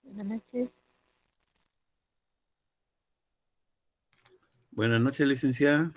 Buenas noches. Buenas noches, licenciada.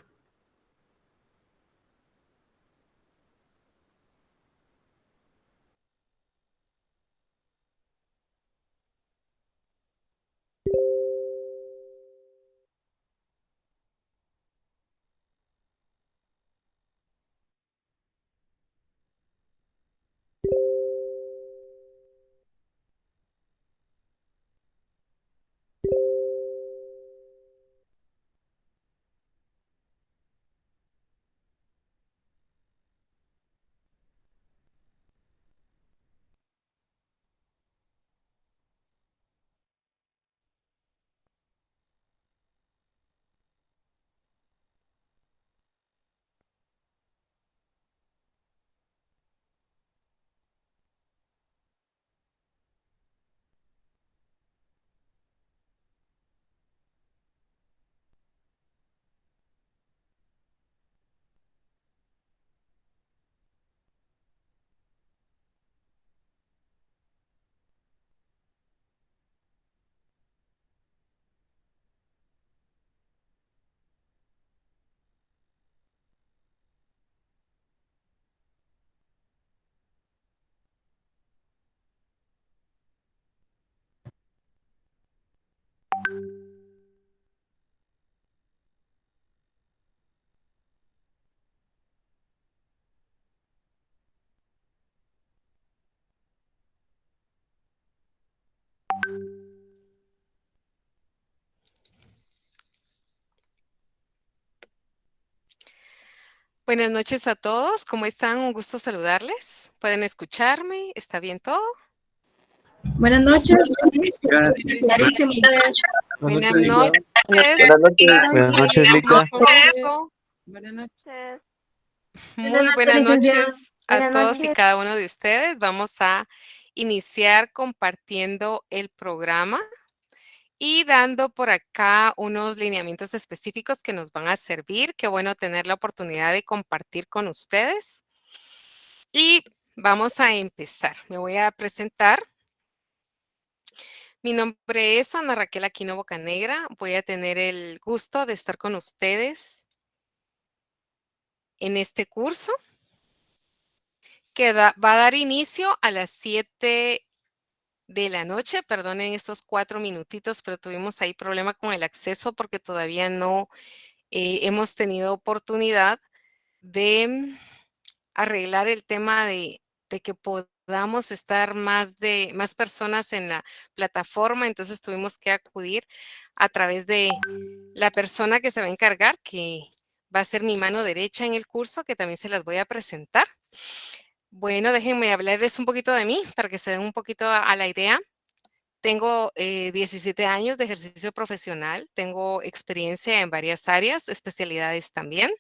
Buenas noches a todos, ¿cómo están? Un gusto saludarles. ¿Pueden escucharme? ¿Está bien todo? Buenas noches. Clarísimo. Buenas noches. Buenas noches. Buenas noches, Lica. Buenas noches. Muy buenas noches a Buenas todos y noches. cada uno de ustedes. Vamos a iniciar compartiendo el programa y dando por acá unos lineamientos específicos que nos van a servir. Qué bueno tener la oportunidad de compartir con ustedes. Y vamos a empezar. Me voy a presentar. Mi nombre es Ana Raquel Aquino Bocanegra. Voy a tener el gusto de estar con ustedes en este curso que va a dar inicio a las 7 de la noche. Perdonen estos 4 minutitos, pero tuvimos ahí problema con el acceso porque todavía no hemos tenido oportunidad de arreglar el tema de que podamos estar más personas en la plataforma. Entonces tuvimos que acudir a través de la persona que se va a encargar, que va a ser mi mano derecha en el curso, que también se las voy a presentar. Bueno, déjenme hablarles un poquito de mí para que se den un poquito a la idea. Tengo 17 años de ejercicio profesional, tengo experiencia en varias áreas, especialidades también.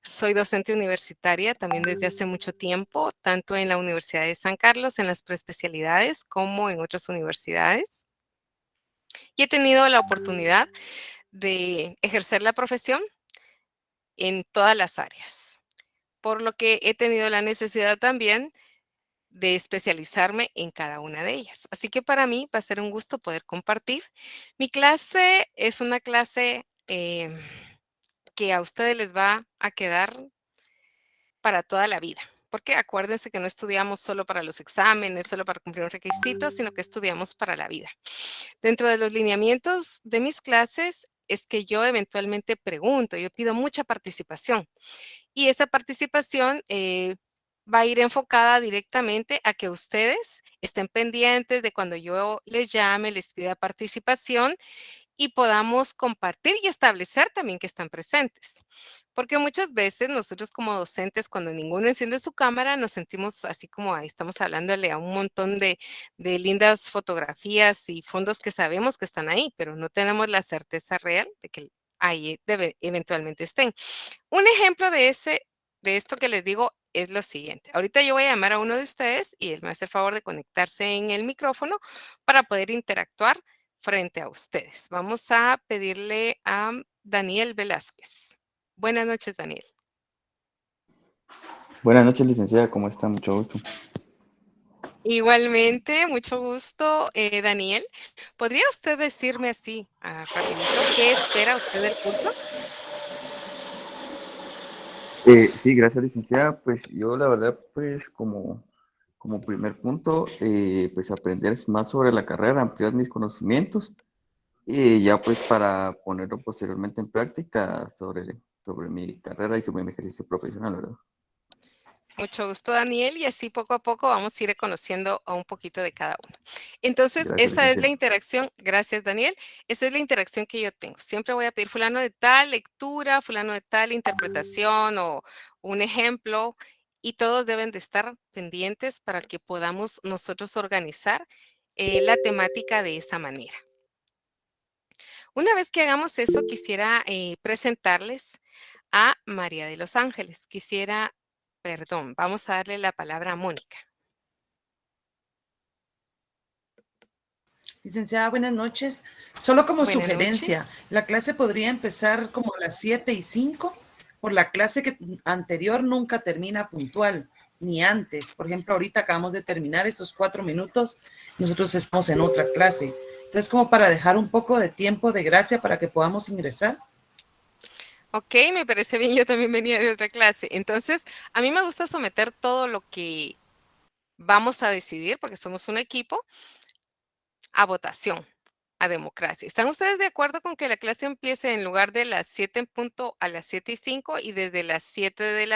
Soy docente universitaria también desde hace mucho tiempo, tanto en la Universidad de San Carlos, en las preespecialidades, como en otras universidades. Y he tenido la oportunidad de ejercer la profesión en todas las áreas, por lo que he tenido la necesidad también de especializarme en cada una de ellas. Así que para mí va a ser un gusto poder compartir. Mi clase es una clase que a ustedes les va a quedar para toda la vida. Porque acuérdense que no estudiamos solo para los exámenes, solo para cumplir un requisito, sino que estudiamos para la vida. Dentro de los lineamientos de mis clases es que yo eventualmente pregunto, yo pido mucha participación. Y esa participación va a ir enfocada directamente a que ustedes estén pendientes de cuando yo les llame, les pida participación y podamos compartir y establecer también que están presentes. Porque muchas veces nosotros como docentes, cuando ninguno enciende su cámara, nos sentimos así como ahí estamos hablándole a un montón de lindas fotografías y fondos que sabemos que están ahí, pero no tenemos la certeza real de que ahí eventualmente estén. Un ejemplo de esto que les digo es lo siguiente. Ahorita yo voy a llamar a uno de ustedes y él me hace el favor de conectarse en el micrófono para poder interactuar frente a ustedes. Vamos a pedirle a Daniel Velázquez. Buenas noches, Daniel. Buenas noches, licenciada. ¿Cómo está? Mucho gusto. Igualmente, mucho gusto, Daniel. ¿Podría usted decirme así, rapidito, qué espera usted del curso? Sí, gracias, licenciada. Pues yo, la verdad, pues como primer punto, pues aprender más sobre la carrera, ampliar mis conocimientos y ya pues para ponerlo posteriormente en práctica sobre mi carrera y sobre mi ejercicio profesional, ¿verdad? Mucho gusto, Daniel, y así poco a poco vamos a ir conociendo a un poquito de cada uno. Entonces, Gracias, esa es la licenciada. interacción. Gracias, Daniel. Esa es la interacción que yo tengo. Siempre voy a pedir fulano de tal lectura, fulano de tal interpretación o un ejemplo, y todos deben de estar pendientes para que podamos nosotros organizar la temática de esa manera. Una vez que hagamos eso, quisiera presentarles a María de los Ángeles. Vamos a darle la palabra a Mónica. Licenciada, buenas noches. Solo como Buenas sugerencia, la clase podría empezar como a las 7:05, por la clase que anterior nunca termina puntual, ni antes. Por ejemplo, ahorita acabamos de terminar esos 4 minutos, nosotros estamos en otra clase. Entonces, como para dejar un poco de tiempo de gracia para que podamos ingresar. Ok, me parece bien, yo también venía de otra clase. Entonces, a mí me gusta someter todo lo que vamos a decidir, porque somos un equipo, a votación, a democracia. ¿Están ustedes de acuerdo con que la clase empiece en lugar de las 7 en punto a las 7:05 y desde las 7 de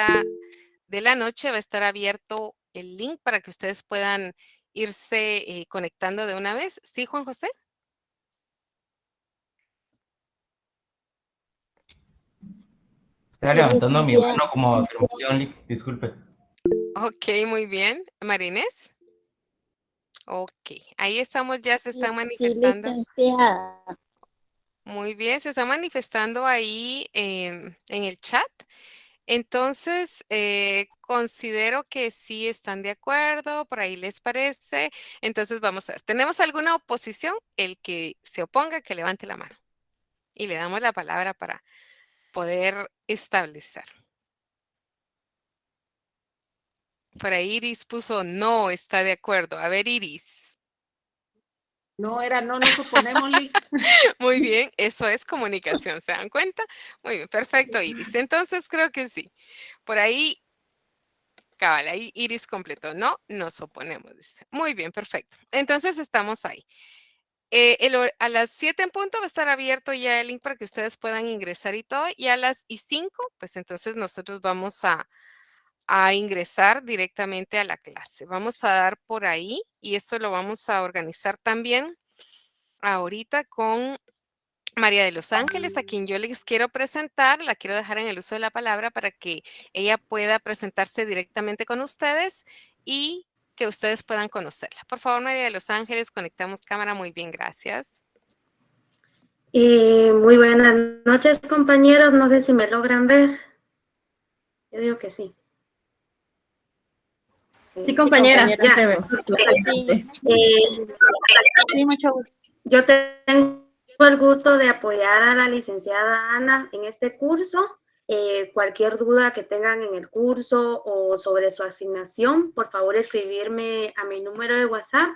la noche va a estar abierto el link para que ustedes puedan irse conectando de una vez? ¿Sí, Juan José? Estaba levantando mi mano como afirmación, disculpe. Ok, muy bien. Marinés. Ok, ahí estamos, ya se están Sí, manifestando. licenciada. Muy bien, se están manifestando ahí en el chat. Entonces, considero que sí están de acuerdo, por ahí les parece. Entonces, vamos a ver, ¿tenemos alguna oposición? El que se oponga, que levante la mano. Y le damos la palabra para poder establecer. Por ahí Iris puso no, está de acuerdo. A ver, Iris. No, era no nos oponemos, Lee. Muy bien, eso es comunicación, ¿se dan cuenta? Muy bien, perfecto, Iris. Entonces, creo que sí. Por ahí cabal, ahí Iris completó. No, nos oponemos, dice. Muy bien, perfecto. Entonces estamos ahí. A las 7 en punto va a estar abierto ya el link para que ustedes puedan ingresar y todo. Y a las 5, pues entonces nosotros vamos a ingresar directamente a la clase. Vamos a dar por ahí y esto lo vamos a organizar también ahorita con María de los Ángeles, a quien yo les quiero presentar, la quiero dejar en el uso de la palabra para que ella pueda presentarse directamente con ustedes y que ustedes puedan conocerla. Por favor, María de los Ángeles, conectamos cámara. Muy bien, gracias. Muy buenas noches, compañeros. No sé si me logran ver. Yo digo que sí. Sí, compañera, ya. ya te vemos. Sí, mucho gusto. Yo tengo el gusto de apoyar a la licenciada Ana en este curso. Cualquier duda que tengan en el curso o sobre su asignación, por favor escribirme a mi número de WhatsApp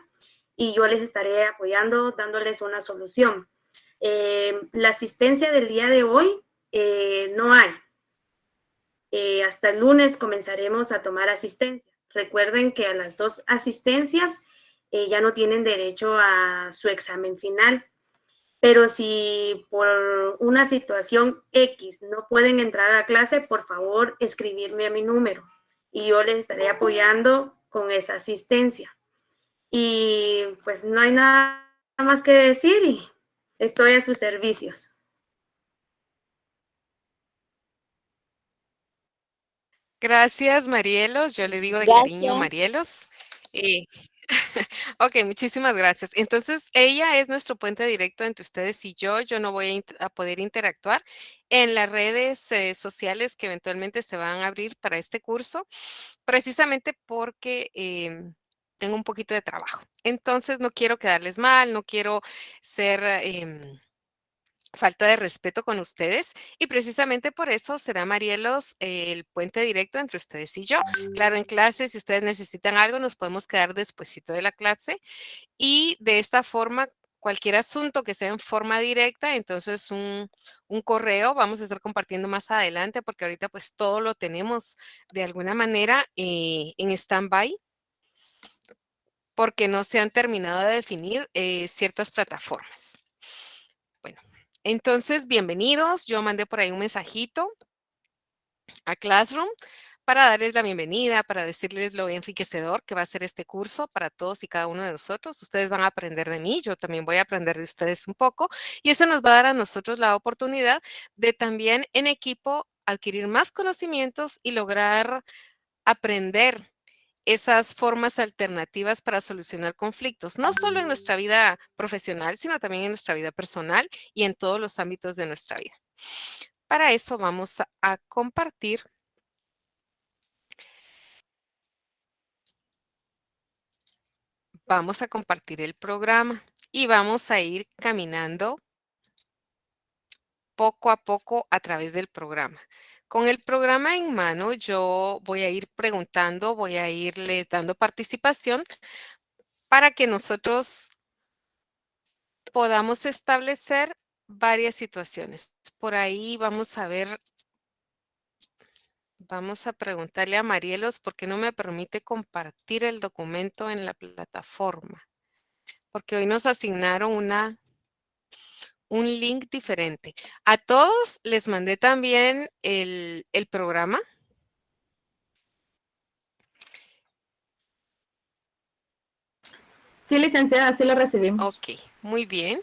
y yo les estaré apoyando, dándoles una solución. La asistencia del día de hoy no hay. Hasta el lunes comenzaremos a tomar asistencia. Recuerden que a las 2 asistencias ya no tienen derecho a su examen final. Pero si por una situación X no pueden entrar a clase, por favor escribirme a mi número y yo les estaré apoyando con esa asistencia. Y pues no hay nada más que decir y estoy a sus servicios. Gracias, Marielos. Yo le digo de cariño, Gracias. Marielos. Ok, muchísimas gracias. Entonces, ella es nuestro puente directo entre ustedes y yo. Yo no voy a poder interactuar en las redes sociales que eventualmente se van a abrir para este curso, precisamente porque tengo un poquito de trabajo. Entonces, no quiero quedarles mal, no quiero ser falta de respeto con ustedes y precisamente por eso será Marielos el puente directo entre ustedes y yo. Claro, en clase, si ustedes necesitan algo, nos podemos quedar despuesito de la clase y de esta forma, cualquier asunto que sea en forma directa, entonces un correo vamos a estar compartiendo más adelante porque ahorita pues todo lo tenemos de alguna manera en stand-by porque no se han terminado de definir ciertas plataformas. Bueno, entonces, bienvenidos. Yo mandé por ahí un mensajito a Classroom para darles la bienvenida, para decirles lo enriquecedor que va a ser este curso para todos y cada uno de nosotros. Ustedes van a aprender de mí, yo también voy a aprender de ustedes un poco y eso nos va a dar a nosotros la oportunidad de también en equipo adquirir más conocimientos y lograr aprender esas formas alternativas para solucionar conflictos, no solo en nuestra vida profesional, sino también en nuestra vida personal y en todos los ámbitos de nuestra vida. Para eso vamos a compartir. Vamos a compartir el programa y vamos a ir caminando poco a poco a través del programa. Con el programa en mano, yo voy a ir preguntando, voy a irles dando participación para que nosotros podamos establecer varias situaciones. Por ahí vamos a ver, vamos a preguntarle a Marielos por qué no me permite compartir el documento en la plataforma. Porque hoy nos asignaron un link diferente. A todos les mandé también el programa. Sí, licenciada, sí lo recibimos. Ok, muy bien.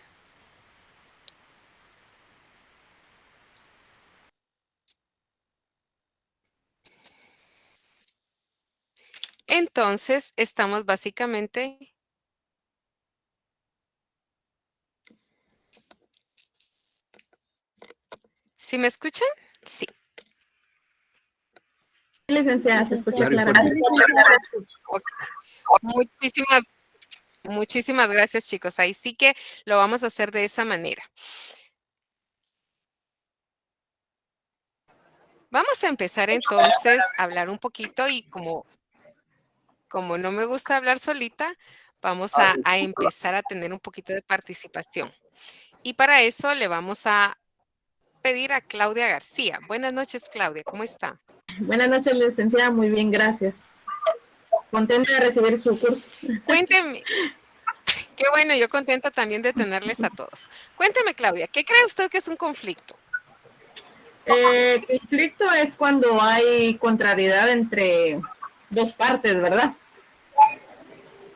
Entonces, estamos básicamente ¿Sí me escuchan? Sí. Licenciada, se escucha Licenciada. claramente. Muchísimas gracias, chicos. Ahí sí que lo vamos a hacer de esa manera. Vamos a empezar entonces a hablar un poquito y como no me gusta hablar solita, vamos a empezar a tener un poquito de participación. Y para eso le vamos a pedir a Claudia García. Buenas noches, Claudia, ¿cómo está? Buenas noches, licenciada. Muy bien, gracias. Contenta de recibir su curso. Cuénteme. Qué bueno, yo contenta también de tenerles a todos. Cuénteme, Claudia, ¿qué cree usted que es un conflicto? Conflicto es cuando hay contrariedad entre dos partes, ¿verdad?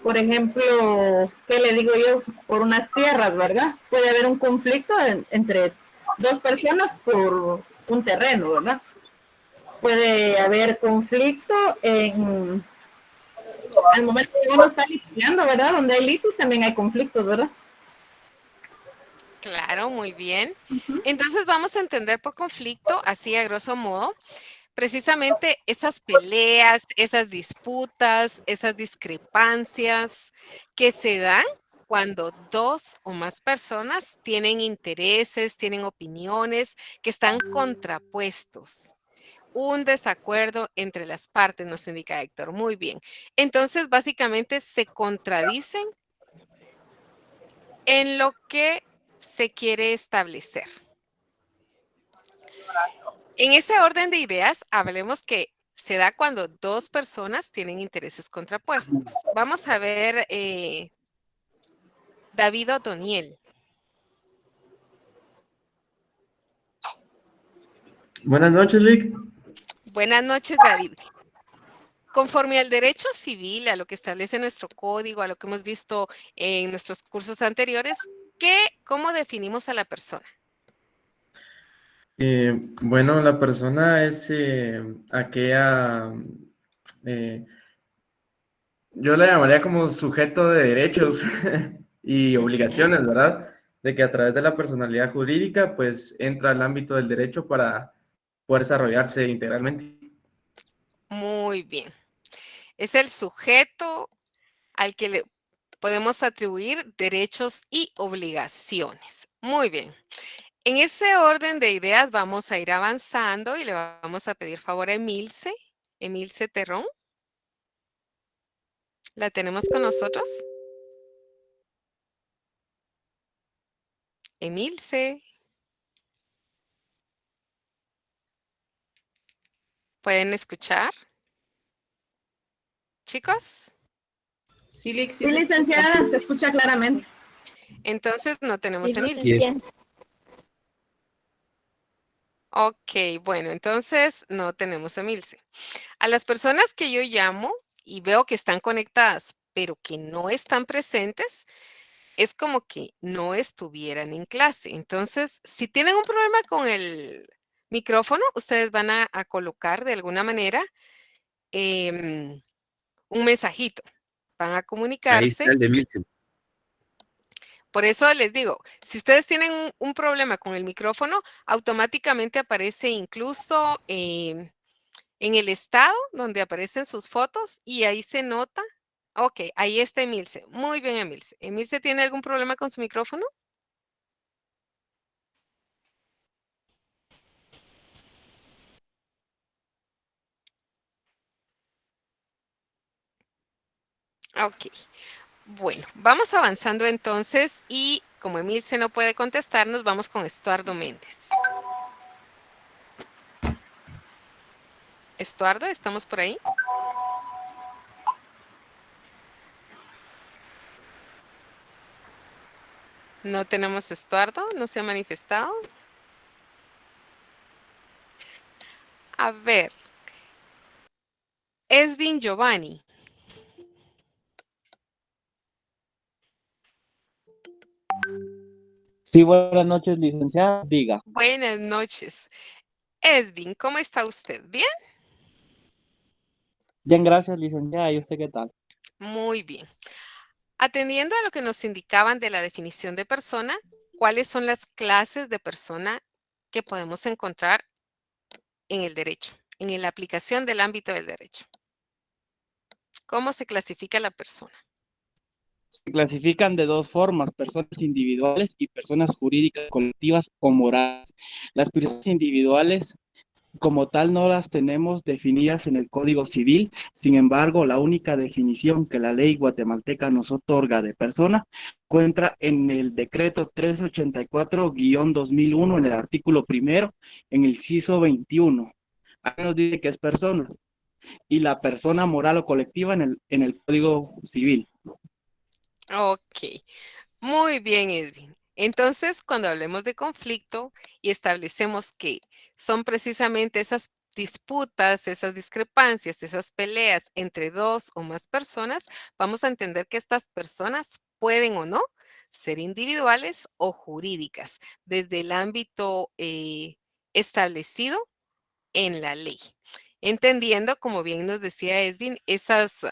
Por ejemplo, ¿qué le digo yo? Por unas tierras, ¿verdad? Puede haber un conflicto entre dos personas por un terreno, ¿verdad? Puede haber conflicto en el momento que uno está litigiando, ¿verdad? Donde hay litigios también hay conflictos, ¿verdad? Claro, muy bien. Entonces vamos a entender por conflicto, así a grosso modo, precisamente esas peleas, esas disputas, esas discrepancias que se dan cuando dos o más personas tienen intereses, tienen opiniones que están contrapuestos. Un desacuerdo entre las partes, nos indica Héctor. Muy bien. Entonces, básicamente se contradicen en lo que se quiere establecer. En ese orden de ideas, hablemos que se da cuando dos personas tienen intereses contrapuestos. Vamos a ver David Otoniel. Buenas noches, Lick. Buenas noches, David. Conforme al derecho civil, a lo que establece nuestro código, a lo que hemos visto en nuestros cursos anteriores, ¿cómo definimos a la persona? Bueno, la persona es aquella, yo la llamaría como sujeto de derechos y obligaciones, ¿verdad? De que a través de la personalidad jurídica, pues entra al ámbito del derecho para poder desarrollarse integralmente. Muy bien. Es el sujeto al que le podemos atribuir derechos y obligaciones. Muy bien. En ese orden de ideas vamos a ir avanzando y le vamos a pedir favor a Emilce Terrón. ¿La tenemos con nosotros? Emilce. ¿Pueden escuchar? Chicos. Sí, licenciada, se escucha claramente. Entonces no tenemos a Emilce. Licenciada. Ok, bueno, entonces no tenemos a Emilce. A las personas que yo llamo y veo que están conectadas, pero que no están presentes, es como que no estuvieran en clase. Entonces, si tienen un problema con el micrófono, ustedes van a colocar de alguna manera un mensajito. Van a Ahí comunicarse. está el de Milsen. Por eso les digo, si ustedes tienen un problema con el micrófono, automáticamente aparece incluso en el estado donde aparecen sus fotos y ahí se nota. Ok, ahí está Emilce. Muy bien, Emilce. ¿Emilce tiene algún problema con su micrófono? Ok. Bueno, vamos avanzando entonces y como Emilce no puede contestarnos, vamos con Estuardo Méndez. Estuardo, ¿estamos por ahí? No tenemos a Estuardo, no se ha manifestado. A ver. Esvin Giovanni. Sí, buenas noches, licenciada. Diga. Buenas noches. Esvin, ¿cómo está usted? ¿Bien? Bien, gracias, licenciada. ¿Y usted qué tal? Muy bien. Atendiendo a lo que nos indicaban de la definición de persona, ¿cuáles son las clases de persona que podemos encontrar en el derecho, en la aplicación del ámbito del derecho. ¿Cómo se clasifica la persona? Se clasifican de dos formas, personas individuales y personas jurídicas, colectivas o morales. Las personas individuales, como tal, no las tenemos definidas en el Código Civil. Sin embargo, la única definición que la ley guatemalteca nos otorga de persona encuentra en el decreto 384-2001, en el artículo primero, en el inciso 21. Ahí nos dice que es persona. Y la persona moral o colectiva en el Código Civil. Ok, muy bien, Edwin. Entonces, cuando hablemos de conflicto y establecemos que son precisamente esas disputas, esas discrepancias, esas peleas entre dos o más personas, vamos a entender que estas personas pueden o no ser individuales o jurídicas desde el ámbito establecido en la ley. Entendiendo, como bien nos decía Edwin, esas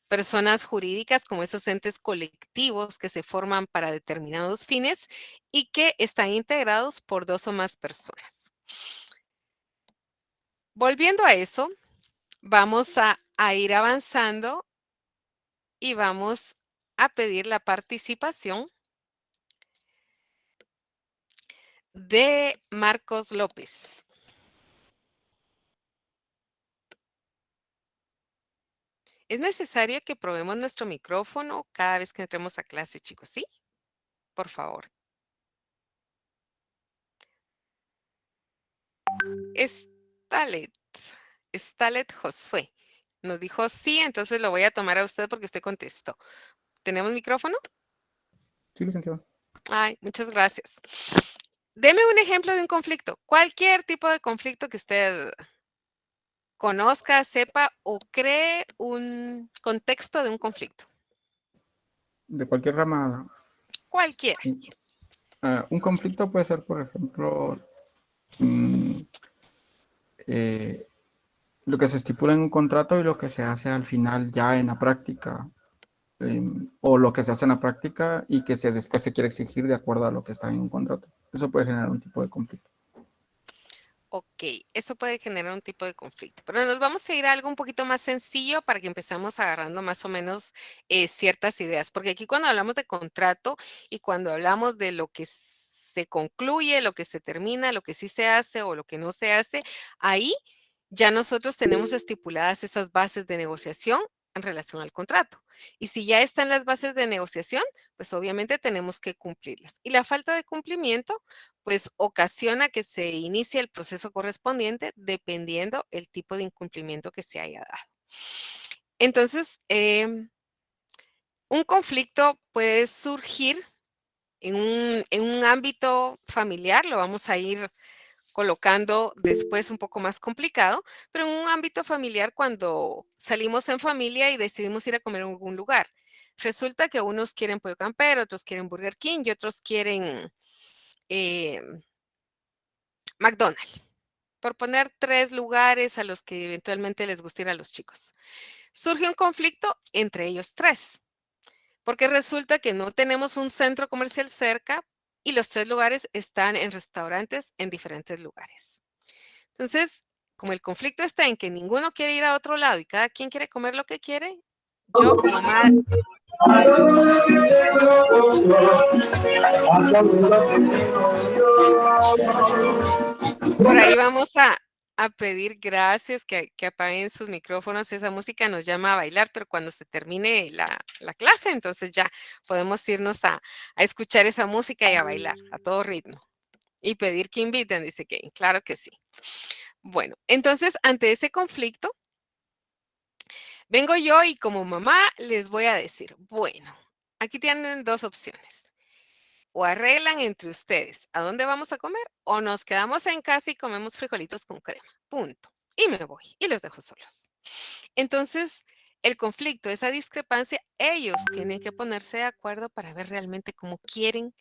personas jurídicas como esos entes colectivos que se forman para determinados fines y que están integrados por dos o más personas. Volviendo a eso, vamos a ir avanzando y vamos a pedir la participación de Marcos López. Es necesario que probemos nuestro micrófono cada vez que entremos a clase, chicos, ¿sí? Por favor. Stalet Josué nos dijo sí, entonces lo voy a tomar a usted porque usted contestó. ¿Tenemos micrófono? Sí, licenciado. Ay, muchas gracias. Deme un ejemplo de un conflicto. Cualquier tipo de conflicto que usted conozca, sepa o cree un contexto de un conflicto. De cualquier rama. Cualquiera. Un conflicto puede ser, por ejemplo, lo que se estipula en un contrato y lo que se hace al final ya en la práctica, o lo que se hace en la práctica y que después se quiere exigir de acuerdo a lo que está en un contrato. Eso puede generar un tipo de conflicto. Ok, eso puede generar un tipo de conflicto, pero nos vamos a ir a algo un poquito más sencillo para que empezamos agarrando más o menos ciertas ideas, porque aquí cuando hablamos de contrato y cuando hablamos de lo que se concluye, lo que se termina, lo que sí se hace o lo que no se hace, ahí ya nosotros tenemos estipuladas esas bases de negociación en relación al contrato. Y si ya están las bases de negociación, pues obviamente tenemos que cumplirlas. Y la falta de cumplimiento pues ocasiona que se inicie el proceso correspondiente dependiendo el tipo de incumplimiento que se haya dado. Entonces, un conflicto puede surgir en un ámbito familiar, lo vamos a ir colocando después un poco más complicado, pero en un ámbito familiar cuando salimos en familia y decidimos ir a comer en algún lugar. Resulta que unos quieren pollo campero, otros quieren Burger King y otros quieren McDonald's, por poner 3 lugares a los que eventualmente les gusta ir a los chicos. Surge un conflicto entre ellos 3, porque resulta que no tenemos un centro comercial cerca y los 3 lugares están en restaurantes en diferentes lugares. Entonces, como el conflicto está en que ninguno quiere ir a otro lado y cada quien quiere comer lo que quiere, yo como mamá... Por ahí vamos a pedir gracias que apaguen sus micrófonos. Esa música nos llama a bailar, pero cuando se termine la clase, entonces ya podemos irnos a escuchar esa música y a bailar a todo ritmo. Y pedir que inviten, dice Kevin. Claro que sí. Bueno, entonces ante ese conflicto, vengo yo y como mamá les voy a decir, bueno, aquí tienen 2 opciones. O arreglan entre ustedes a dónde vamos a comer o nos quedamos en casa y comemos frijolitos con crema. Punto. Y me voy y los dejo solos. Entonces, el conflicto, esa discrepancia, ellos tienen que ponerse de acuerdo para ver realmente cómo quieren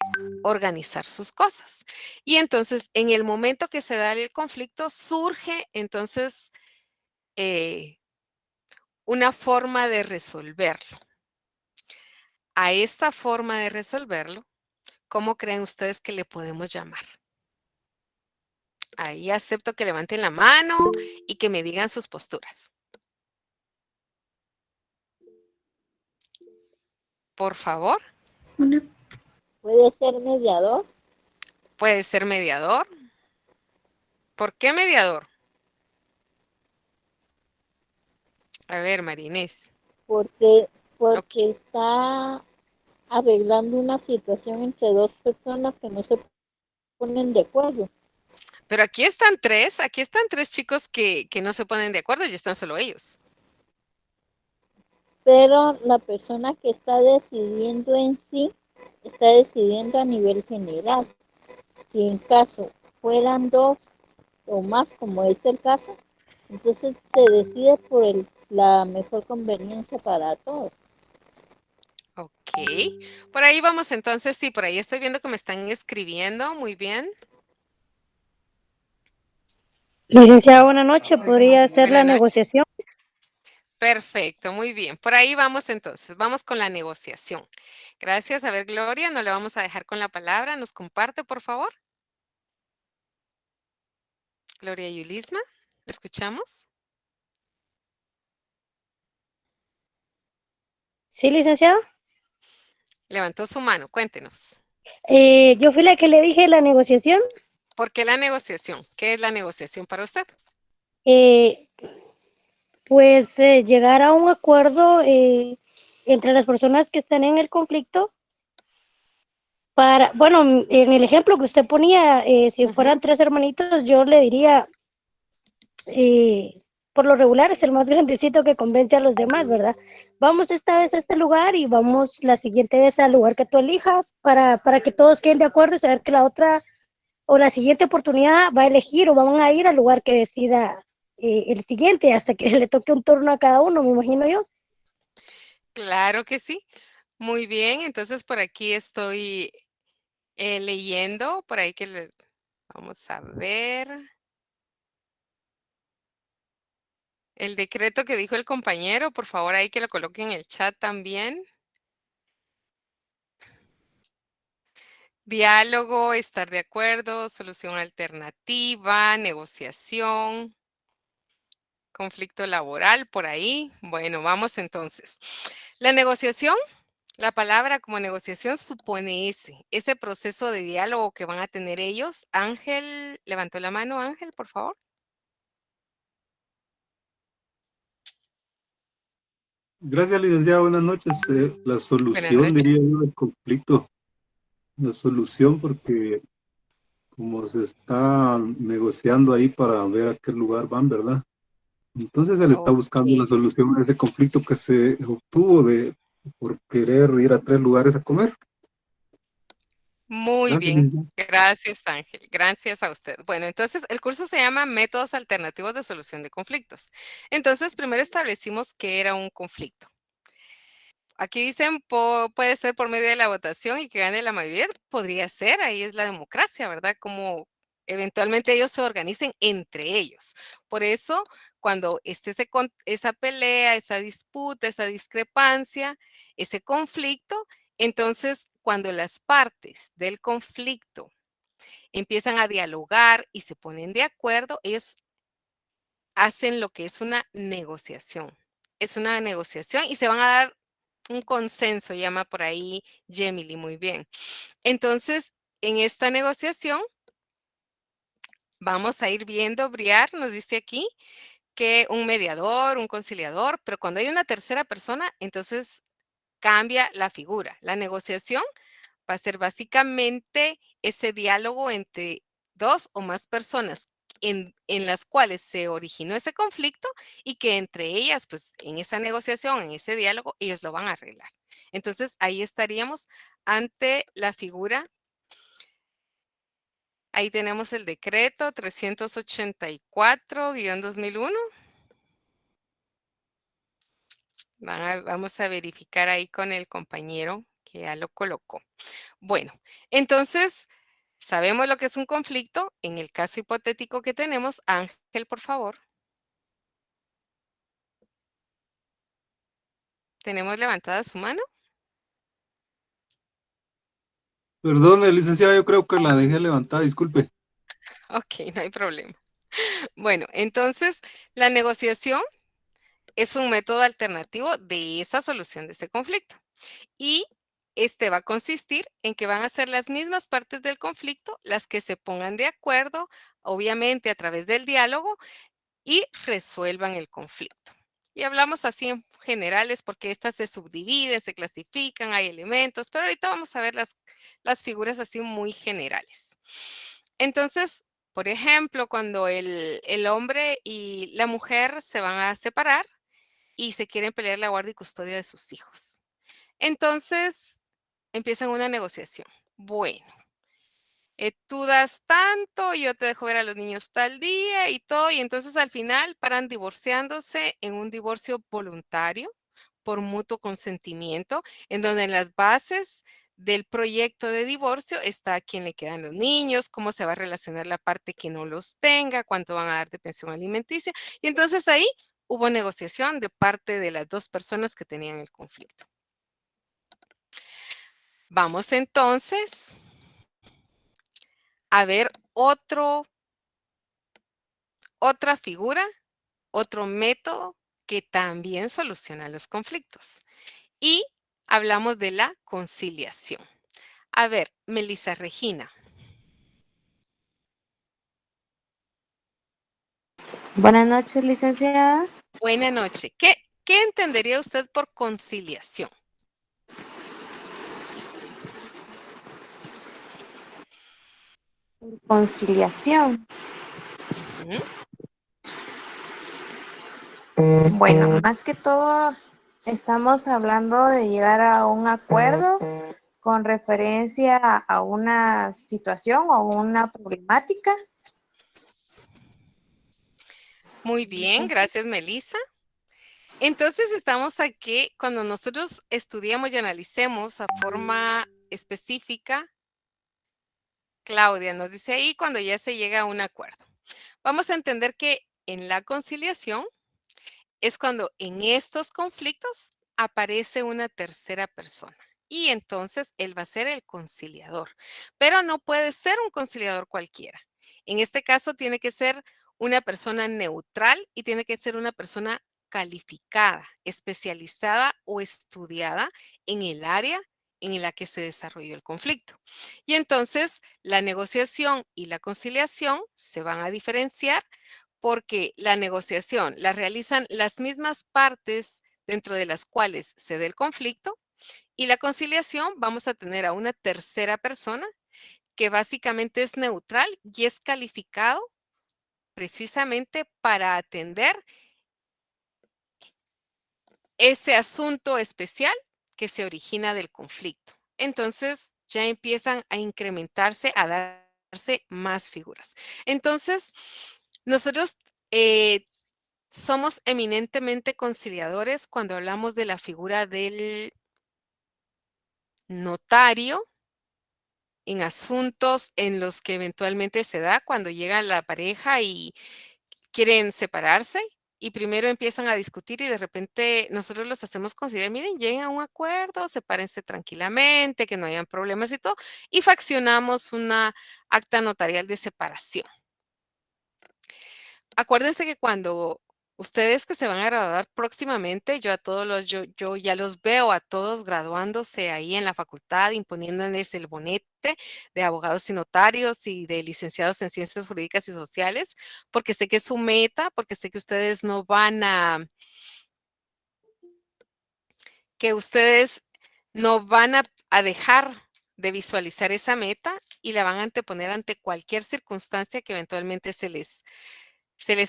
organizar sus cosas. Y entonces, en el momento que se da el conflicto, surge entonces una forma de resolverlo. A esta forma de resolverlo, ¿cómo creen ustedes que le podemos llamar? Ahí acepto que levanten la mano y que me digan sus posturas. Por favor, ¿Puede ser mediador? puede ser mediador. ¿Por qué mediador? A ver, Marinés. Porque Ok. está arreglando una situación entre dos personas que no se ponen de acuerdo. Pero aquí están tres chicos que no se ponen de acuerdo y están solo ellos. Pero la persona que está decidiendo en sí, está decidiendo a nivel general. Si en caso fueran dos o más, como es el caso, entonces se decide por la mejor conveniencia para todos. Ok. Por ahí vamos entonces, sí, por ahí estoy viendo que me están escribiendo. Muy bien. Licenciada, buenas noches. ¿Podría hacer la Buenas noches. negociación? Perfecto, muy bien. Por ahí vamos entonces. Vamos con la negociación. Gracias. A ver, Gloria, no le vamos a dejar con la palabra. ¿Nos comparte, por favor? Gloria Yulisma, ¿la escuchamos? Sí, licenciada. Levantó su mano, cuéntenos. Yo fui la que le dije la negociación. ¿Por qué la negociación? ¿Qué es la negociación para usted? Pues llegar a un acuerdo entre las personas que están en el conflicto para, bueno, en el ejemplo que usted ponía, si fueran tres hermanitos, yo le diría, por lo regular es el más grandecito que convence a los demás, ¿verdad? Vamos esta vez a este lugar y vamos la siguiente vez al lugar que tú elijas para que todos queden de acuerdo y saber que la otra o la siguiente oportunidad va a elegir o van a ir al lugar que decida el siguiente hasta que le toque un turno a cada uno, me imagino yo. Claro que sí. Muy bien, entonces por aquí estoy leyendo, por ahí vamos a ver. El decreto que dijo el compañero, por favor, ahí que lo coloquen en el chat también. Diálogo, estar de acuerdo, solución alternativa, negociación, conflicto laboral, por ahí. Bueno, vamos entonces. La negociación, la palabra como negociación supone ese proceso de diálogo que van a tener ellos. Ángel, levantó la mano, Ángel, por favor. Gracias, licenciada. Buenas noches. La Buenas solución, noches. diría yo, del conflicto. La solución porque como se está negociando ahí para ver a qué lugar van, ¿verdad? Entonces se le está buscando una Ok. solución a ese conflicto que se obtuvo por querer ir a 3 lugares a comer. Muy Gracias, bien, licenciada. gracias Ángel, gracias a usted. Bueno, entonces el curso se llama Métodos Alternativos de Solución de Conflictos. Entonces, primero establecimos qué era un conflicto. Aquí dicen puede ser por medio de la votación y que gane la mayoría, podría ser, ahí es la democracia, ¿verdad? Como eventualmente ellos se organicen entre ellos. Por eso, cuando esté esa pelea, esa disputa, esa discrepancia, ese conflicto, entonces cuando las partes del conflicto empiezan a dialogar y se ponen de acuerdo, ellos hacen lo que es una negociación. Es una negociación y se van a dar un consenso, llama por ahí Gemily, muy bien. Entonces, en esta negociación, vamos a ir viendo, Briar nos dice aquí, que un mediador, un conciliador, pero cuando hay una tercera persona, entonces cambia la figura. La negociación va a ser básicamente ese diálogo entre dos o más personas en las cuales se originó ese conflicto y que entre ellas, pues en esa negociación, en ese diálogo, ellos lo van a arreglar. Entonces, ahí estaríamos ante la figura. Ahí tenemos el decreto 384-2001. Vamos a verificar ahí con el compañero que ya lo colocó. Bueno, entonces, sabemos lo que es un conflicto. En el caso hipotético que tenemos, Ángel, por favor. ¿Tenemos levantada su mano? Perdone, licenciada, yo creo que la dejé levantada, disculpe. Ok, no hay problema. Bueno, entonces la negociación es un método alternativo de esa solución de ese conflicto. Y este va a consistir en que van a ser las mismas partes del conflicto las que se pongan de acuerdo, obviamente a través del diálogo, y resuelvan el conflicto. Y hablamos así en generales porque estas se subdividen, se clasifican, hay elementos, pero ahorita vamos a ver las figuras así muy generales. Entonces, por ejemplo, cuando el hombre y la mujer se van a separar y se quieren pelear la guardia y custodia de sus hijos. Entonces, empiezan una negociación. Bueno, tú das tanto, yo te dejo ver a los niños tal día y todo, y entonces al final paran divorciándose en un divorcio voluntario por mutuo consentimiento, en donde en las bases del proyecto de divorcio está a quién le quedan los niños, cómo se va a relacionar la parte que no los tenga, cuánto van a dar de pensión alimenticia, y entonces ahí hubo negociación de parte de las dos personas que tenían el conflicto. Vamos entonces a ver otra figura, otro método que también soluciona los conflictos. Y hablamos de la conciliación. A ver, Melissa Regina. Buenas noches, licenciada. Buenas noches. ¿Qué entendería usted por conciliación? Conciliación. Ujú. Bueno, más que todo estamos hablando de llegar a un acuerdo con referencia a una situación o una problemática. Muy bien, gracias, Melissa. Entonces estamos aquí cuando nosotros estudiamos y analicemos a forma específica. Claudia nos dice ahí cuando ya se llega a un acuerdo. Vamos a entender que en la conciliación es cuando en estos conflictos aparece una tercera persona y entonces él va a ser el conciliador, pero no puede ser un conciliador cualquiera. En este caso tiene que ser una persona neutral y tiene que ser una persona calificada, especializada o estudiada en el área en la que se desarrolló el conflicto. Y entonces la negociación y la conciliación se van a diferenciar porque la negociación la realizan las mismas partes dentro de las cuales se dé el conflicto y la conciliación vamos a tener a una tercera persona que básicamente es neutral y es calificado precisamente para atender ese asunto especial que se origina del conflicto. Entonces ya empiezan a incrementarse, a darse más figuras. Entonces, nosotros somos eminentemente conciliadores cuando hablamos de la figura del notario en asuntos en los que eventualmente se da cuando llega la pareja y quieren separarse y primero empiezan a discutir y de repente nosotros los hacemos considerar, miren, lleguen a un acuerdo, sepárense tranquilamente, que no hayan problemas y todo, y faccionamos una acta notarial de separación. Acuérdense que cuando ustedes que se van a graduar próximamente, yo ya los veo a todos graduándose ahí en la facultad, imponiéndoles el bonete de abogados y notarios y de licenciados en ciencias jurídicas y sociales, porque sé que es su meta, porque sé que ustedes no van a dejar de visualizar esa meta y la van a anteponer ante cualquier circunstancia que eventualmente se les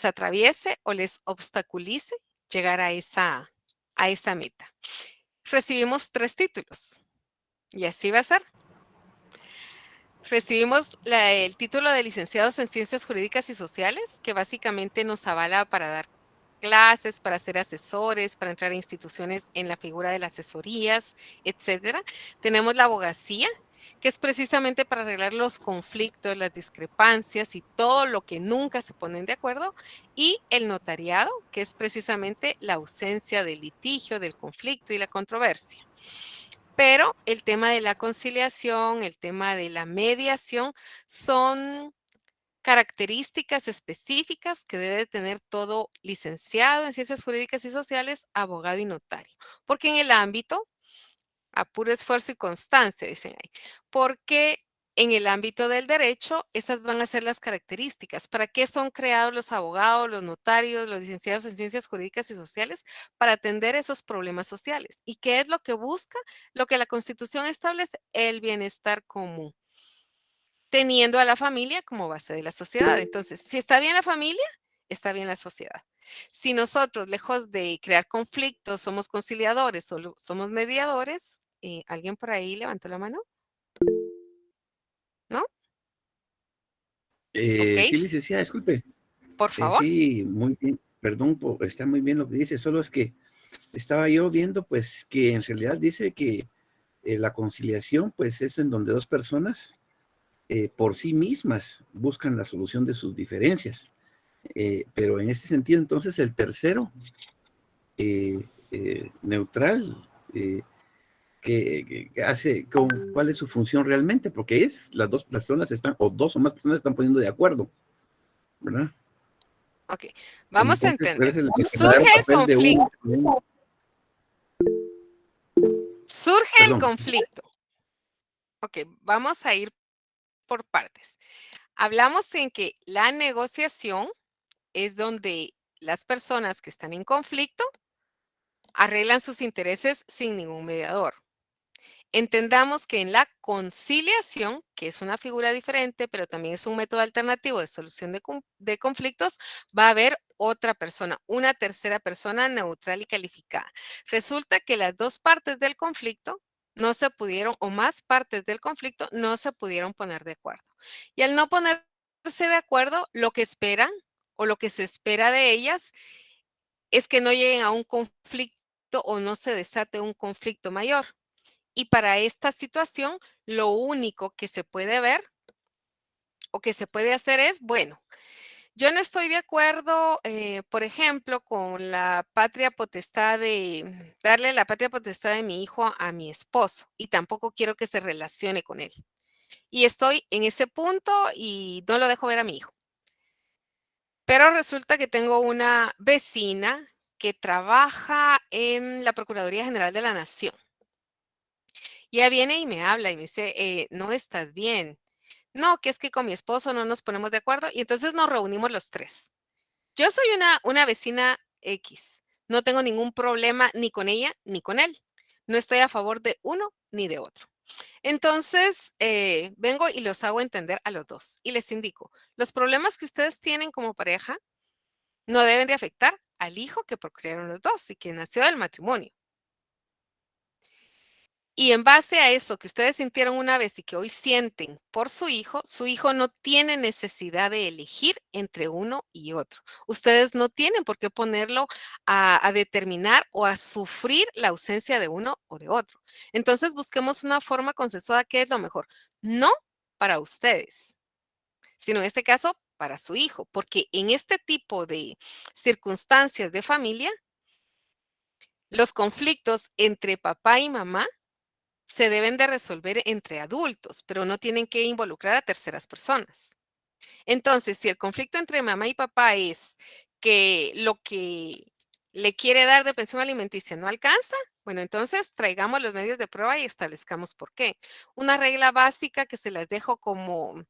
atraviese o les obstaculice llegar a esa meta. Recibimos 3 títulos y así va a ser. Recibimos el título de licenciados en Ciencias Jurídicas y Sociales, que básicamente nos avala para dar clases, para ser asesores, para entrar a instituciones en la figura de las asesorías, etcétera. Tenemos la abogacía, que es precisamente para arreglar los conflictos, las discrepancias y todo lo que nunca se ponen de acuerdo. Y el notariado, que es precisamente la ausencia del litigio, del conflicto y la controversia. Pero el tema de la conciliación, el tema de la mediación son características específicas que debe tener todo licenciado en ciencias jurídicas y sociales, abogado y notario. Porque en el ámbito, a puro esfuerzo y constancia, dicen ahí, porque en el ámbito del derecho, estas van a ser las características. ¿Para qué son creados los abogados, los notarios, los licenciados en ciencias jurídicas y sociales? Para atender esos problemas sociales. ¿Y qué es lo que busca? Lo que la Constitución establece, el bienestar común, teniendo a la familia como base de la sociedad. Entonces, si está bien la familia, está bien la sociedad. Si nosotros, lejos de crear conflictos, somos conciliadores, solo somos mediadores, ¿alguien por ahí levantó la mano? ¿No? Ok, Sí, licenciada, disculpe. por favor. Sí, muy bien. Perdón, está muy bien lo que dice. Solo es que estaba yo viendo, pues, que en realidad dice que la conciliación, pues, es en donde dos personas por sí mismas buscan la solución de sus diferencias. Pero en ese sentido, entonces, el tercero, neutral, que hace, ¿cuál es su función realmente? Porque las dos personas están, o dos o más personas están poniendo de acuerdo, ¿verdad? Ok, vamos a Entonces, ¿cuál entender. es el verdadero Surge el papel de conflicto. Surge el Perdón. conflicto. Ok, vamos a ir por partes. Hablamos en que la negociación es donde las personas que están en conflicto arreglan sus intereses sin ningún mediador. Entendamos que en la conciliación, que es una figura diferente, pero también es un método alternativo de solución de conflictos, va a haber otra persona, una tercera persona neutral y calificada. Resulta que las dos partes del conflicto no se pudieron, o más partes del conflicto no se pudieron poner de acuerdo. Y al no ponerse de acuerdo, lo que esperan o lo que se espera de ellas es que no lleguen a un conflicto o no se desate un conflicto mayor. Y para esta situación, lo único que se puede ver o que se puede hacer es, bueno, yo no estoy de acuerdo, por ejemplo, con la patria potestad de darle la patria potestad de mi hijo a mi esposo y tampoco quiero que se relacione con él. Y estoy en ese punto y no lo dejo ver a mi hijo. Pero resulta que tengo una vecina que trabaja en la Procuraduría General de la Nación. Y ella viene y me habla y me dice, no estás bien. No, que es que con mi esposo no nos ponemos de acuerdo y entonces nos reunimos los tres. Yo soy una vecina X. No tengo ningún problema ni con ella ni con él. No estoy a favor de uno ni de otro. Entonces, vengo y los hago entender a los dos y les indico, los problemas que ustedes tienen como pareja no deben de afectar al hijo que procrearon los dos y que nació del matrimonio. Y en base a eso que ustedes sintieron una vez y que hoy sienten por su hijo no tiene necesidad de elegir entre uno y otro. Ustedes no tienen por qué ponerlo a determinar o a sufrir la ausencia de uno o de otro. Entonces busquemos una forma consensuada que es lo mejor. No para ustedes, sino en este caso para su hijo, porque en este tipo de circunstancias de familia, los conflictos entre papá y mamá se deben de resolver entre adultos, pero no tienen que involucrar a terceras personas. Entonces, si el conflicto entre mamá y papá es que lo que le quiere dar de pensión alimenticia no alcanza, bueno, entonces traigamos los medios de prueba y establezcamos por qué. Una regla básica que se las dejo como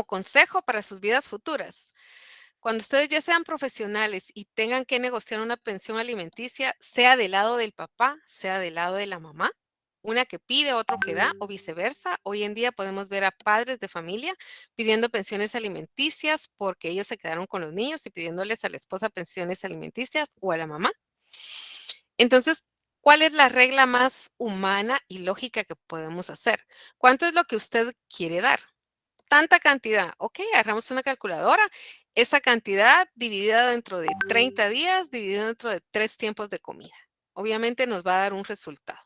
consejo para sus vidas futuras. Cuando ustedes ya sean profesionales y tengan que negociar una pensión alimenticia, sea del lado del papá, sea del lado de la mamá, una que pide, otro que da o viceversa. Hoy en día podemos ver a padres de familia pidiendo pensiones alimenticias porque ellos se quedaron con los niños y pidiéndoles a la esposa pensiones alimenticias o a la mamá. Entonces, ¿cuál es la regla más humana y lógica que podemos hacer? ¿Cuánto es lo que usted quiere dar? Tanta cantidad. Ok, agarramos una calculadora. Esa cantidad dividida dentro de 30 días, dividida dentro de 3 tiempos de comida. Obviamente nos va a dar un resultado.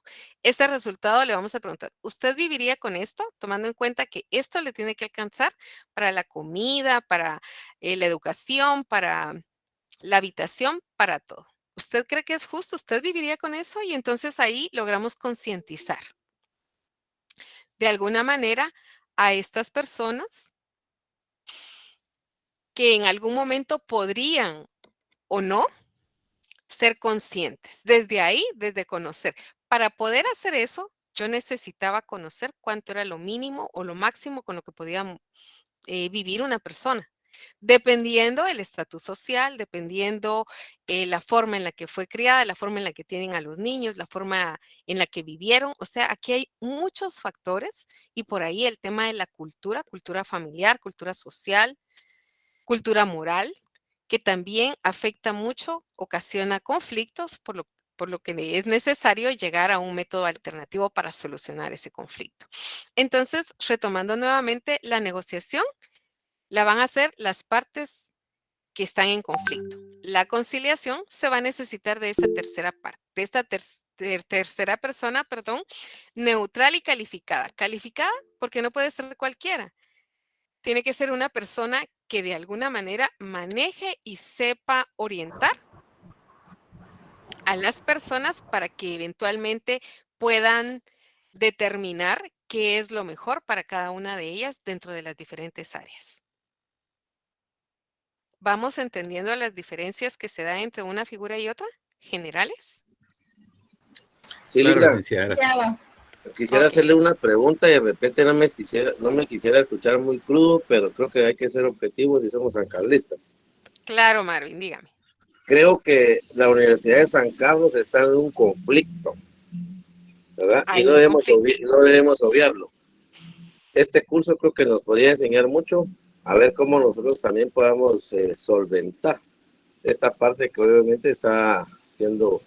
Este resultado le vamos a preguntar, ¿usted viviría con esto? Tomando en cuenta que esto le tiene que alcanzar para la comida, para la educación, para la habitación, para todo. ¿Usted cree que es justo? ¿Usted viviría con eso? Y entonces ahí logramos concientizar de alguna manera a estas personas que en algún momento podrían o no ser conscientes. Desde ahí, desde conocer. Para poder hacer eso, yo necesitaba conocer cuánto era lo mínimo o lo máximo con lo que podía vivir una persona, dependiendo el estatus social, dependiendo la forma en la que fue criada, la forma en la que tienen a los niños, la forma en la que vivieron. O sea, aquí hay muchos factores y por ahí el tema de la cultura, cultura familiar, cultura social, cultura moral, que también afecta mucho, ocasiona conflictos, por lo que es necesario llegar a un método alternativo para solucionar ese conflicto. Entonces, retomando nuevamente, la negociación la van a hacer las partes que están en conflicto. La conciliación se va a necesitar de esa tercera parte, de esta tercera persona, perdón, neutral y calificada. Calificada porque no puede ser cualquiera. Tiene que ser una persona que de alguna manera maneje y sepa orientar a las personas para que eventualmente puedan determinar qué es lo mejor para cada una de ellas dentro de las diferentes áreas. ¿Vamos entendiendo las diferencias que se dan entre una figura y otra? ¿Generales? Sí, Claro, Linda, licenciada. quisiera hacerle una pregunta y de repente no me quisiera escuchar muy crudo, pero creo que hay que ser objetivos y somos sancarlistas. Claro, Marvin, dígame. Creo que la Universidad de San Carlos está en un conflicto, ¿verdad? Y Hay no un debemos, conflicto. no debemos obviarlo. Este curso creo que nos podría enseñar mucho a ver cómo nosotros también podamos solventar esta parte que obviamente está siendo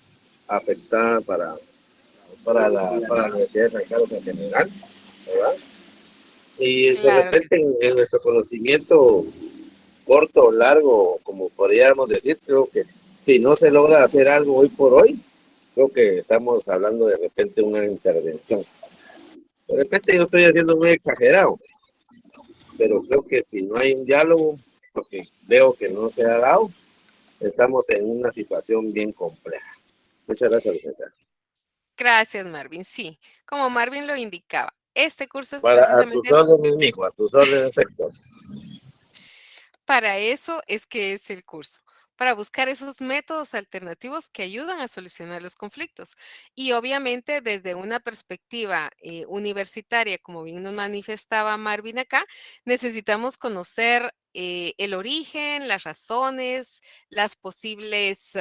afectada para la Universidad de San Carlos en general, ¿verdad? Y de Claro que repente en nuestro conocimiento corto o largo, como podríamos decir, creo que si no se logra hacer algo hoy por hoy, creo que estamos hablando de repente de una intervención. De repente yo estoy haciendo muy exagerado, pero creo que si no hay un diálogo, porque veo que no se ha dado, estamos en una situación bien compleja. Muchas gracias, licenciada. Gracias, Marvin. Sí, como Marvin lo indicaba, este curso es A tus precisamente órdenes, mijo, a tus órdenes, Héctor. para eso es que es el curso, para buscar esos métodos alternativos que ayudan a solucionar los conflictos. Y obviamente desde una perspectiva universitaria, como bien nos manifestaba Marvin acá, necesitamos conocer el origen, las razones, las posibles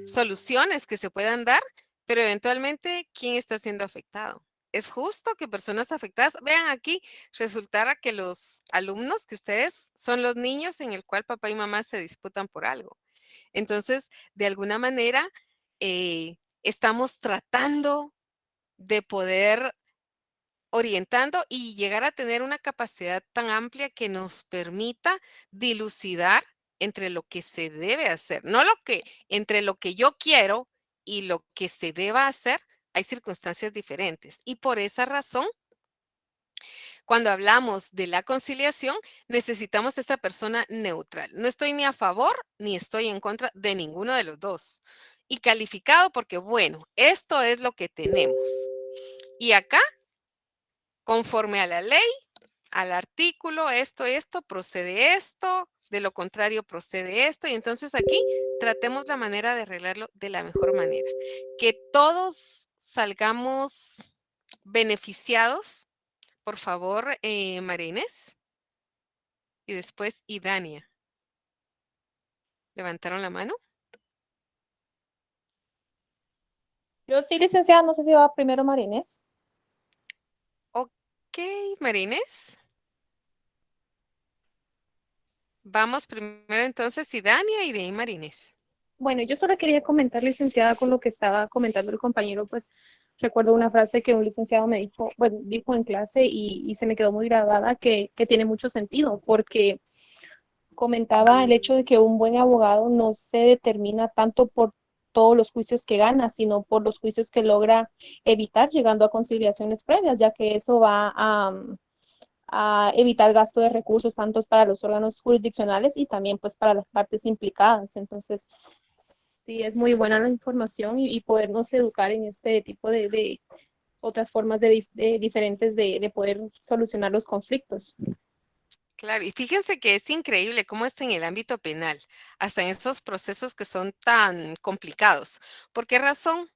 soluciones que se puedan dar, pero eventualmente, ¿quién está siendo afectado? Es justo que personas afectadas, vean aquí, resultara que los alumnos, que ustedes son los niños en el cual papá y mamá se disputan por algo. Entonces, de alguna manera, estamos tratando de poder orientando y llegar a tener una capacidad tan amplia que nos permita dilucidar entre lo que se debe hacer, no lo que, entre lo que yo quiero y lo que se deba hacer, hay circunstancias diferentes. Y por esa razón, cuando hablamos de la conciliación, necesitamos esta persona neutral. No estoy ni a favor ni estoy en contra de ninguno de los dos. Y calificado porque, bueno, esto es lo que tenemos. Y acá, conforme a la ley, al artículo, esto, procede esto, de lo contrario procede esto, y entonces aquí tratemos la manera de arreglarlo de la mejor manera. Que todos salgamos beneficiados, por favor, María Inés, y después Idania. ¿Levantaron la mano? Yo sí, licenciada, no sé si va primero María Inés. Ok, María Inés. Vamos primero entonces Idania y de ahí María Inés. Bueno, yo solo quería comentar, licenciada, con lo que estaba comentando el compañero, pues recuerdo una frase que un licenciado me dijo, bueno, dijo en clase y se me quedó muy grabada que tiene mucho sentido, porque comentaba el hecho de que un buen abogado no se determina tanto por todos los juicios que gana, sino por los juicios que logra evitar llegando a conciliaciones previas, ya que eso va a evitar gasto de recursos tanto para los órganos jurisdiccionales y también pues para las partes implicadas. Entonces, sí es muy buena la información y podernos educar en este tipo de otras formas diferentes de poder solucionar los conflictos. Claro, y fíjense que es increíble cómo está en el ámbito penal, hasta en esos procesos que son tan complicados. ¿Por qué razón?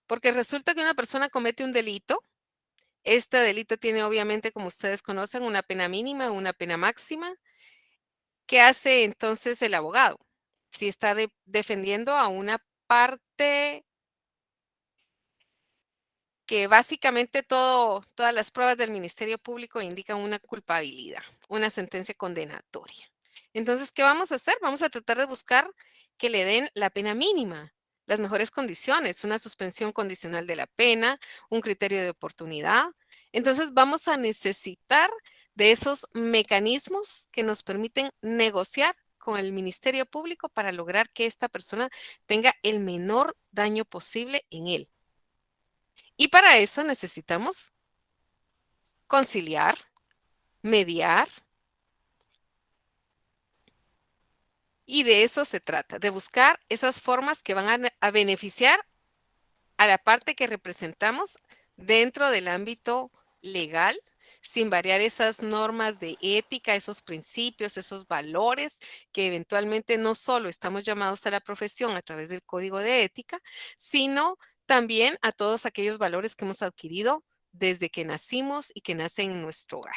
Porque resulta que una persona comete un delito. Este delito tiene obviamente, como ustedes conocen, una pena mínima, una pena máxima. ¿Qué hace entonces el abogado? Si está defendiendo a una parte que básicamente todas las pruebas del Ministerio Público indican una culpabilidad, una sentencia condenatoria. Entonces, ¿qué vamos a hacer? Vamos a tratar de buscar que le den la pena mínima, las mejores condiciones, una suspensión condicional de la pena, un criterio de oportunidad. Entonces, vamos a necesitar de esos mecanismos que nos permiten negociar con el Ministerio Público para lograr que esta persona tenga el menor daño posible en él. Y para eso necesitamos conciliar, mediar, y de eso se trata, de buscar esas formas que van a beneficiar a la parte que representamos dentro del ámbito legal, sin variar esas normas de ética, esos principios, esos valores que eventualmente no solo estamos llamados a la profesión a través del código de ética, sino también a todos aquellos valores que hemos adquirido desde que nacimos y que nacen en nuestro hogar.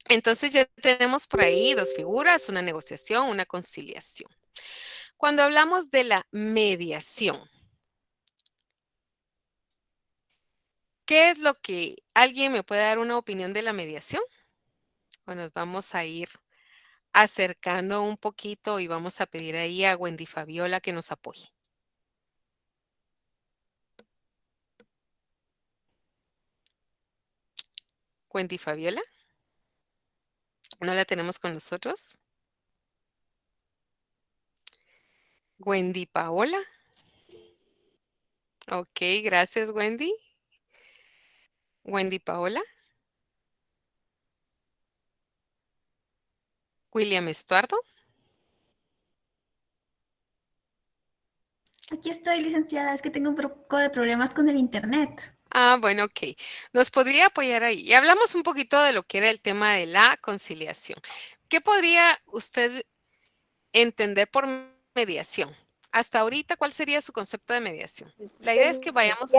Entonces ya tenemos por ahí dos figuras, una negociación, una conciliación. Cuando hablamos de la mediación, ¿qué es lo que alguien me puede dar una opinión de la mediación? Bueno, nos vamos a ir acercando un poquito y vamos a pedir ahí a Wendy Fabiola que nos apoye. Wendy Fabiola. ¿No la tenemos con nosotros? Wendy Paola. Ok, gracias Wendy. Wendy Paola. William Estuardo. Aquí estoy, licenciada. Es que tengo un poco de problemas con el internet. Ah, bueno, ok. Nos podría apoyar ahí. Y hablamos un poquito de lo que era el tema de la conciliación. ¿Qué podría usted entender por mediación? Hasta ahorita, ¿cuál sería su concepto de mediación? La idea es que vayamos...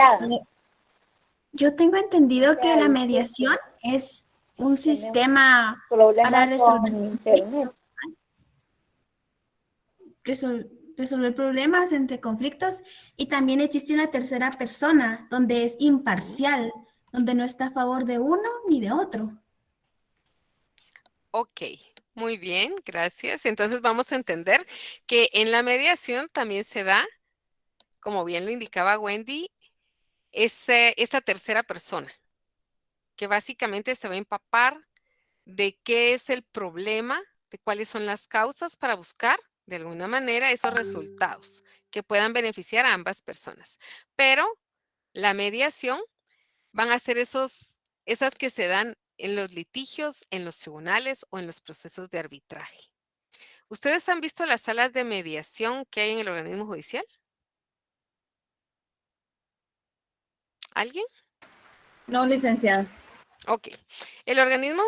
Yo tengo entendido que la mediación es un sistema para resolver resolver problemas entre conflictos, y también existe una tercera persona donde es imparcial, donde no está a favor de uno ni de otro. Ok, muy bien, gracias. Entonces vamos a entender que en la mediación también se da, como bien lo indicaba Wendy, esta tercera persona, que básicamente se va a empapar de qué es el problema, de cuáles son las causas para buscar de alguna manera esos resultados que puedan beneficiar a ambas personas. Pero la mediación van a ser esas que se dan en los litigios, en los tribunales o en los procesos de arbitraje. ¿Ustedes han visto las salas de mediación que hay en el organismo judicial? ¿Alguien? No, licenciada. Ok. El organismo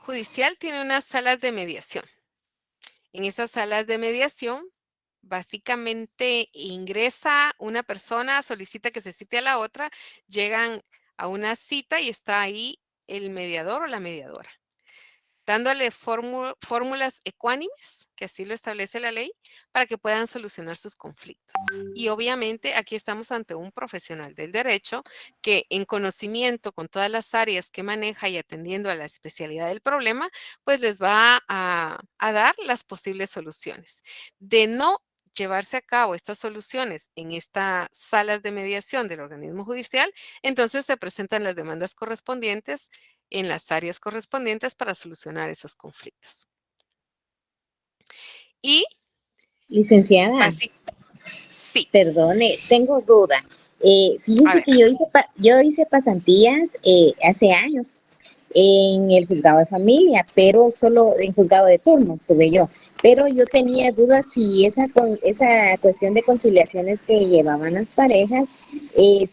judicial tiene unas salas de mediación. En esas salas de mediación, básicamente ingresa una persona, solicita que se cite a la otra, llegan a una cita y está ahí el mediador o la mediadora, dándole fórmulas ecuánimes, que así lo establece la ley, para que puedan solucionar sus conflictos. Y obviamente aquí estamos ante un profesional del derecho que en conocimiento con todas las áreas que maneja y atendiendo a la especialidad del problema, pues les va a dar las posibles soluciones. De no llevarse a cabo estas soluciones en estas salas de mediación del organismo judicial, entonces se presentan las demandas correspondientes en las áreas correspondientes para solucionar esos conflictos. Y, licenciada, sí. Perdone, tengo duda. Fíjese que yo hice pasantías hace años en el juzgado de familia, pero solo en juzgado de turno estuve yo. Pero yo tenía dudas si esa cuestión de conciliaciones que llevaban las parejas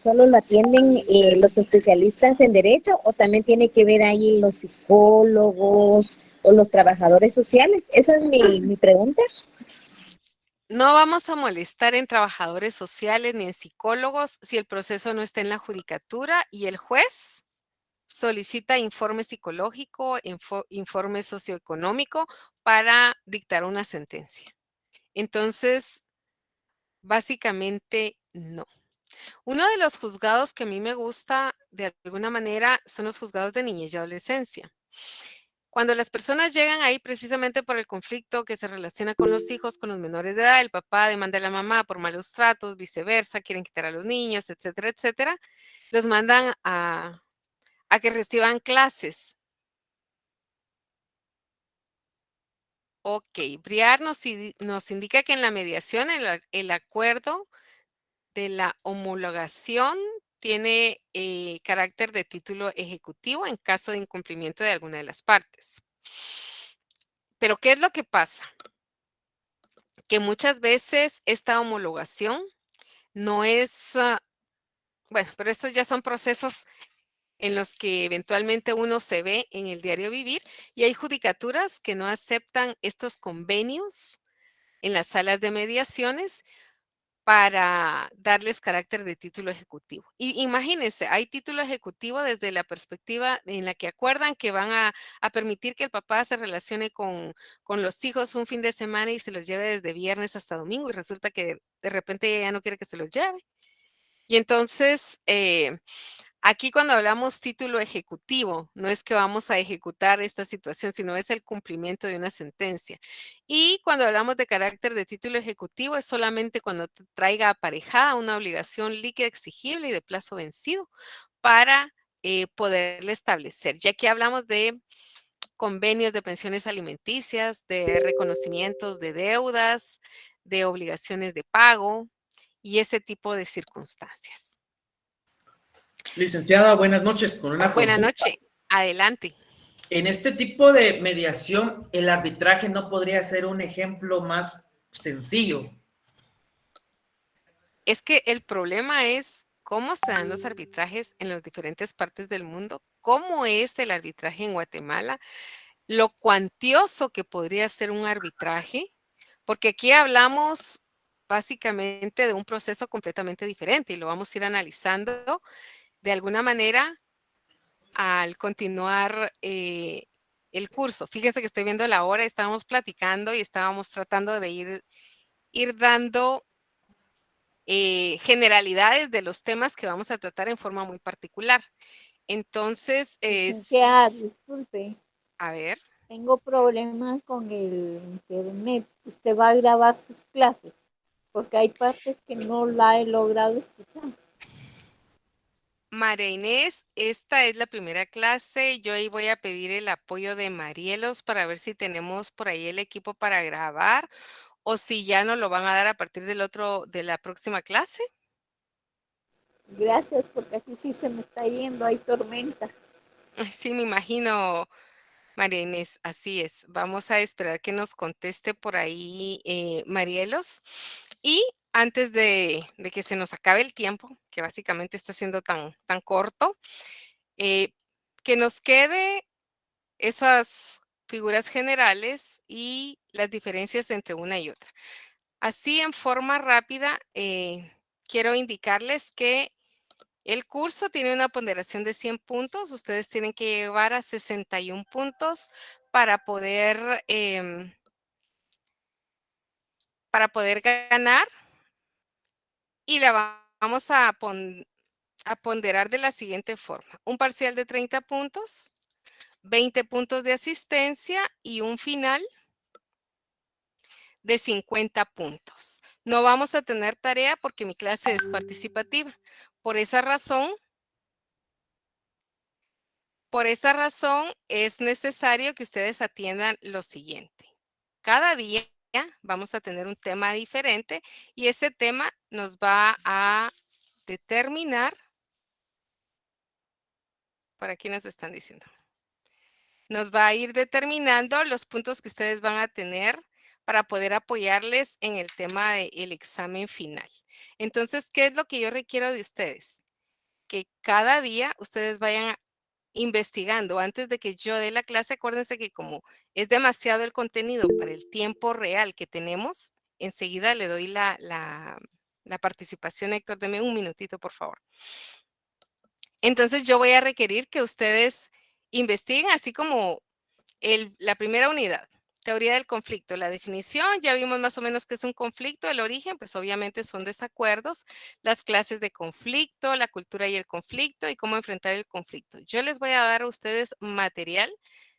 solo lo atienden los especialistas en derecho, o también tiene que ver ahí los psicólogos o los trabajadores sociales? Esa es mi pregunta. No vamos a molestar en trabajadores sociales ni en psicólogos si el proceso no está en la judicatura y el juez solicita informe psicológico, informe socioeconómico para dictar una sentencia. Entonces, básicamente no. Uno de los juzgados que a mí me gusta de alguna manera son los juzgados de niñez y adolescencia. Cuando las personas llegan ahí precisamente por el conflicto que se relaciona con los hijos, con los menores de edad, el papá demanda a la mamá por malos tratos, viceversa, quieren quitar a los niños, etcétera, etcétera, los mandan a que reciban clases. Ok, Briar nos indica que en la mediación el acuerdo de la homologación tiene carácter de título ejecutivo en caso de incumplimiento de alguna de las partes. Pero, ¿qué es lo que pasa? Que muchas veces esta homologación no es, bueno, pero estos ya son procesos en los que eventualmente uno se ve en el diario vivir y hay judicaturas que no aceptan estos convenios en las salas de mediaciones para darles carácter de título ejecutivo. Y imagínense, hay título ejecutivo desde la perspectiva en la que acuerdan que van a permitir que el papá se relacione con los hijos un fin de semana y se los lleve desde viernes hasta domingo y resulta que de repente ella ya no quiere que se los lleve. Y entonces, aquí cuando hablamos título ejecutivo, no es que vamos a ejecutar esta situación, sino es el cumplimiento de una sentencia. Y cuando hablamos de carácter de título ejecutivo, es solamente cuando traiga aparejada una obligación líquida exigible y de plazo vencido para poderle establecer. Ya que hablamos de convenios de pensiones alimenticias, de reconocimientos de deudas, de obligaciones de pago y ese tipo de circunstancias. Licenciada, buenas noches. Con una Buenas consulta. noches. Adelante. En este tipo de mediación, el arbitraje no podría ser un ejemplo más sencillo. Es que el problema es cómo se dan los arbitrajes en las diferentes partes del mundo, cómo es el arbitraje en Guatemala, lo cuantioso que podría ser un arbitraje, porque aquí hablamos básicamente de un proceso completamente diferente y lo vamos a ir analizando de alguna manera al continuar el curso. Fíjense que estoy viendo la hora, estábamos platicando y estábamos tratando de ir dando generalidades de los temas que vamos a tratar en forma muy particular. Entonces, disculpe. A ver. Tengo problemas con el internet. Usted va a grabar sus clases, porque hay partes que no la he logrado escuchar. María Inés, esta es la primera clase. Yo ahí voy a pedir el apoyo de Marielos para ver si tenemos por ahí el equipo para grabar o si ya nos lo van a dar a partir de la próxima clase. Gracias, porque aquí sí se me está yendo, hay tormenta. Sí, me imagino, María Inés, así es. Vamos a esperar que nos conteste por ahí Marielos. Y antes de que se nos acabe el tiempo, que básicamente está siendo tan corto, que nos quede esas figuras generales y las diferencias entre una y otra. Así, en forma rápida, quiero indicarles que el curso tiene una ponderación de 100 puntos. Ustedes tienen que llevar a 61 puntos para poder ganar. Y la vamos a ponderar de la siguiente forma. Un parcial de 30 puntos, 20 puntos de asistencia y un final de 50 puntos. No vamos a tener tarea porque mi clase es participativa. Por esa razón es necesario que ustedes atiendan lo siguiente. Cada día vamos a tener un tema diferente y ese tema nos va a determinar. ¿Por aquí nos están diciendo? Nos va a ir determinando los puntos que ustedes van a tener para poder apoyarles en el tema del examen final. Entonces, ¿qué es lo que yo requiero de ustedes? Que cada día ustedes vayan investigando antes de que yo dé la clase, acuérdense que como es demasiado el contenido para el tiempo real que tenemos, enseguida le doy la participación, Héctor. Deme un minutito, por favor. Entonces yo voy a requerir que ustedes investiguen, así como la primera unidad, teoría del conflicto. La definición, ya vimos más o menos qué es un conflicto. El origen, pues obviamente son desacuerdos. Las clases de conflicto, la cultura y el conflicto y cómo enfrentar el conflicto. Yo les voy a dar a ustedes material.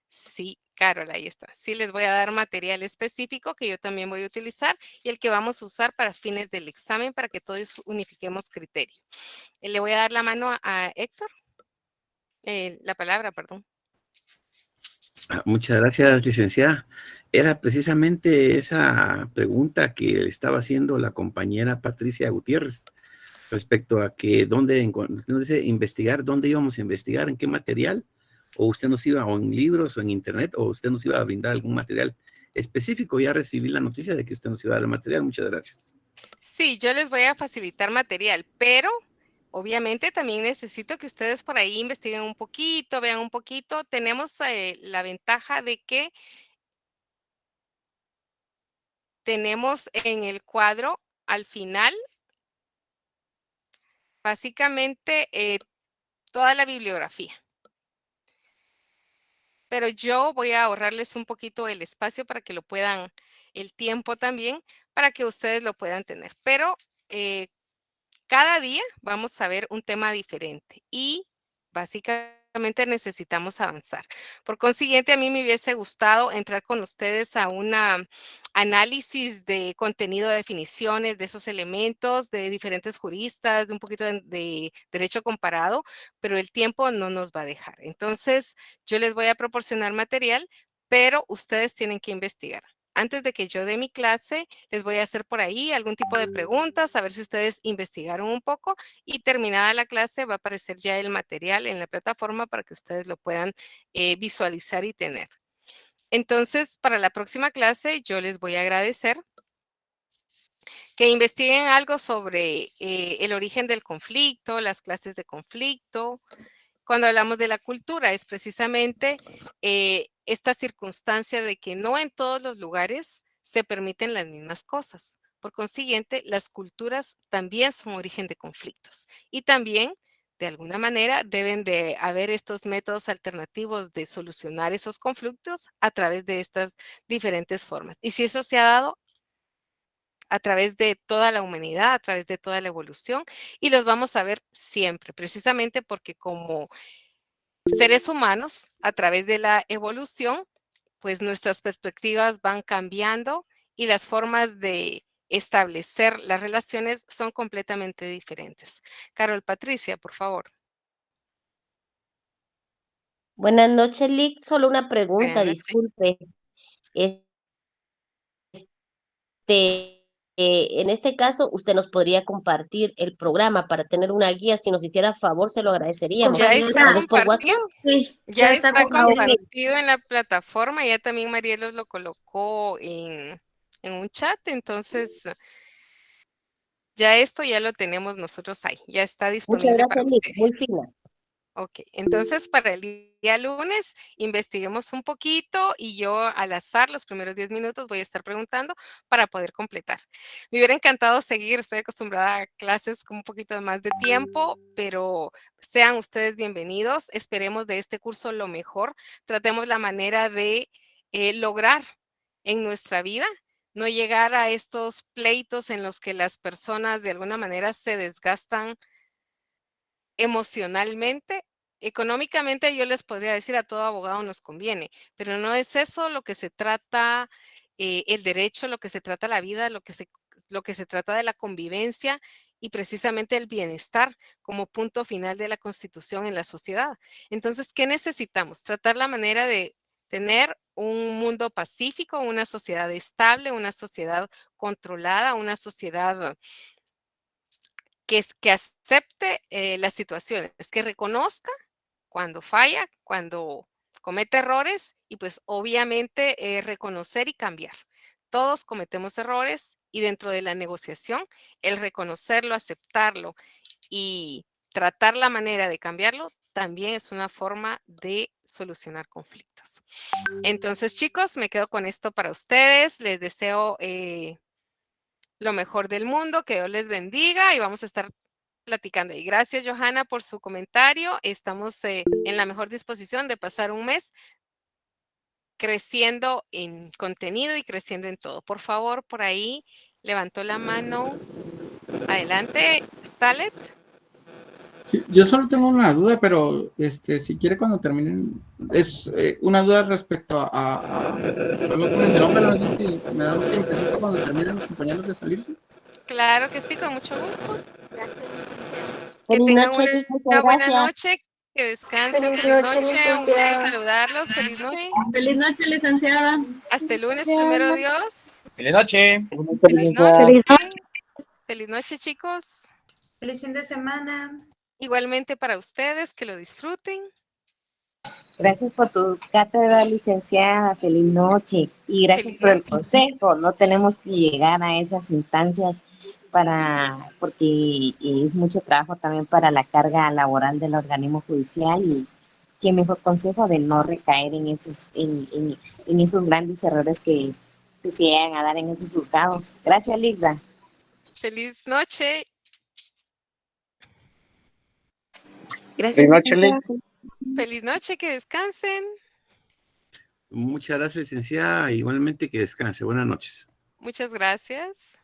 Sí, Carol, ahí está. Sí, les voy a dar material específico que yo también voy a utilizar y el que vamos a usar para fines del examen para que todos unifiquemos criterio. Le voy a dar la mano a Héctor. La palabra, perdón. Muchas gracias, licenciada. Era precisamente esa pregunta que le estaba haciendo la compañera Patricia Gutiérrez respecto a que dónde investigar, dónde íbamos a investigar, en qué material, o usted nos iba, o en libros, o en internet, o usted nos iba a brindar algún material específico. Ya recibí la noticia de que usted nos iba a dar el material. Muchas gracias. Sí, yo les voy a facilitar material, pero obviamente también necesito que ustedes por ahí investiguen un poquito, vean un poquito. Tenemos la ventaja de que tenemos en el cuadro al final básicamente toda la bibliografía. Pero yo voy a ahorrarles un poquito el espacio para que lo puedan, el tiempo también, para que ustedes lo puedan tener. Pero cada día vamos a ver un tema diferente y básicamente necesitamos avanzar. Por consiguiente, a mí me hubiese gustado entrar con ustedes a un análisis de contenido de definiciones de esos elementos, de diferentes juristas, de un poquito de derecho comparado, pero el tiempo no nos va a dejar. Entonces, yo les voy a proporcionar material, pero ustedes tienen que investigar. Antes de que yo dé mi clase, les voy a hacer por ahí algún tipo de preguntas, a ver si ustedes investigaron un poco y terminada la clase va a aparecer ya el material en la plataforma para que ustedes lo puedan visualizar y tener. Entonces, para la próxima clase, yo les voy a agradecer que investiguen algo sobre el origen del conflicto, las clases de conflicto. Cuando hablamos de la cultura, es precisamente esta circunstancia de que no en todos los lugares se permiten las mismas cosas. Por consiguiente, las culturas también son origen de conflictos y también, de alguna manera, deben de haber estos métodos alternativos de solucionar esos conflictos a través de estas diferentes formas. Y si eso se ha dado a través de toda la humanidad, a través de toda la evolución, y los vamos a ver siempre, precisamente porque como seres humanos, a través de la evolución, pues nuestras perspectivas van cambiando y las formas de establecer las relaciones son completamente diferentes. Carol Patricia, por favor. Buenas noches, Lick. Solo una Buenas pregunta, noches. disculpe. En este caso, usted nos podría compartir el programa para tener una guía. Si nos hiciera favor, se lo agradeceríamos. Ya está Tal vez por WhatsApp. compartido. Sí, Ya está está compartido. compartido en la plataforma. Ya también Marielos lo colocó en un chat. Entonces, ya esto ya lo tenemos nosotros ahí. Ya está Muchas disponible para gracias, Lick. ustedes. Muy fina. Ok, entonces para el día lunes investiguemos un poquito y yo al azar los primeros 10 minutos voy a estar preguntando para poder completar. Me hubiera encantado seguir, estoy acostumbrada a clases con un poquito más de tiempo, pero sean ustedes bienvenidos. Esperemos de este curso lo mejor. Tratemos la manera de lograr en nuestra vida no llegar a estos pleitos en los que las personas de alguna manera se desgastan emocionalmente. Económicamente yo les podría decir a todo abogado nos conviene, pero no es eso lo que se trata el derecho, lo que se trata la vida, lo que se trata de la convivencia y precisamente el bienestar como punto final de la Constitución en la sociedad. Entonces, ¿qué necesitamos? Tratar la manera de tener un mundo pacífico, una sociedad estable, una sociedad controlada, una sociedad que acepte las situaciones, que reconozca cuando falla, cuando comete errores y pues obviamente reconocer y cambiar. Todos cometemos errores y dentro de la negociación, el reconocerlo, aceptarlo y tratar la manera de cambiarlo también es una forma de solucionar conflictos. Entonces, chicos, me quedo con esto para ustedes. Les deseo lo mejor del mundo, que Dios les bendiga y vamos a estar platicando. Y gracias, Johanna, por su comentario. Estamos en la mejor disposición de pasar un mes creciendo en contenido y creciendo en todo. Por favor, por ahí levantó la mano. Adelante, Stalet. Sí, yo solo tengo una duda, pero si quiere cuando terminen, es una duda respecto a lo que mencionó, pero no sé si me da un tiempecito cuando terminen los compañeros de salirse. Claro que sí, con mucho gusto. Que Feliz tengan noche, Liz, muchas una buena gracias. noche, que descansen. Feliz Feliz noche, noche, un gusto licenciada. saludarlos. Feliz noche. Feliz noche, licenciada. Hasta el lunes, primero Dios. Feliz noche. Feliz noche. Feliz noche. Feliz noche, chicos. Feliz fin de semana. Igualmente para ustedes, que lo disfruten. Gracias por tu cátedra, licenciada. Feliz noche. Y gracias Feliz por el noche. consejo. No tenemos que llegar a esas instancias porque es mucho trabajo también para la carga laboral del organismo judicial y qué mejor consejo de no recaer en esos grandes errores que se llegan a dar en esos juzgados. Gracias, Ligda. Feliz noche. Gracias, Feliz noche, Liz. licenciada. Feliz noche, que descansen. Muchas gracias, licenciada. Igualmente que descanse. Buenas noches. Muchas gracias.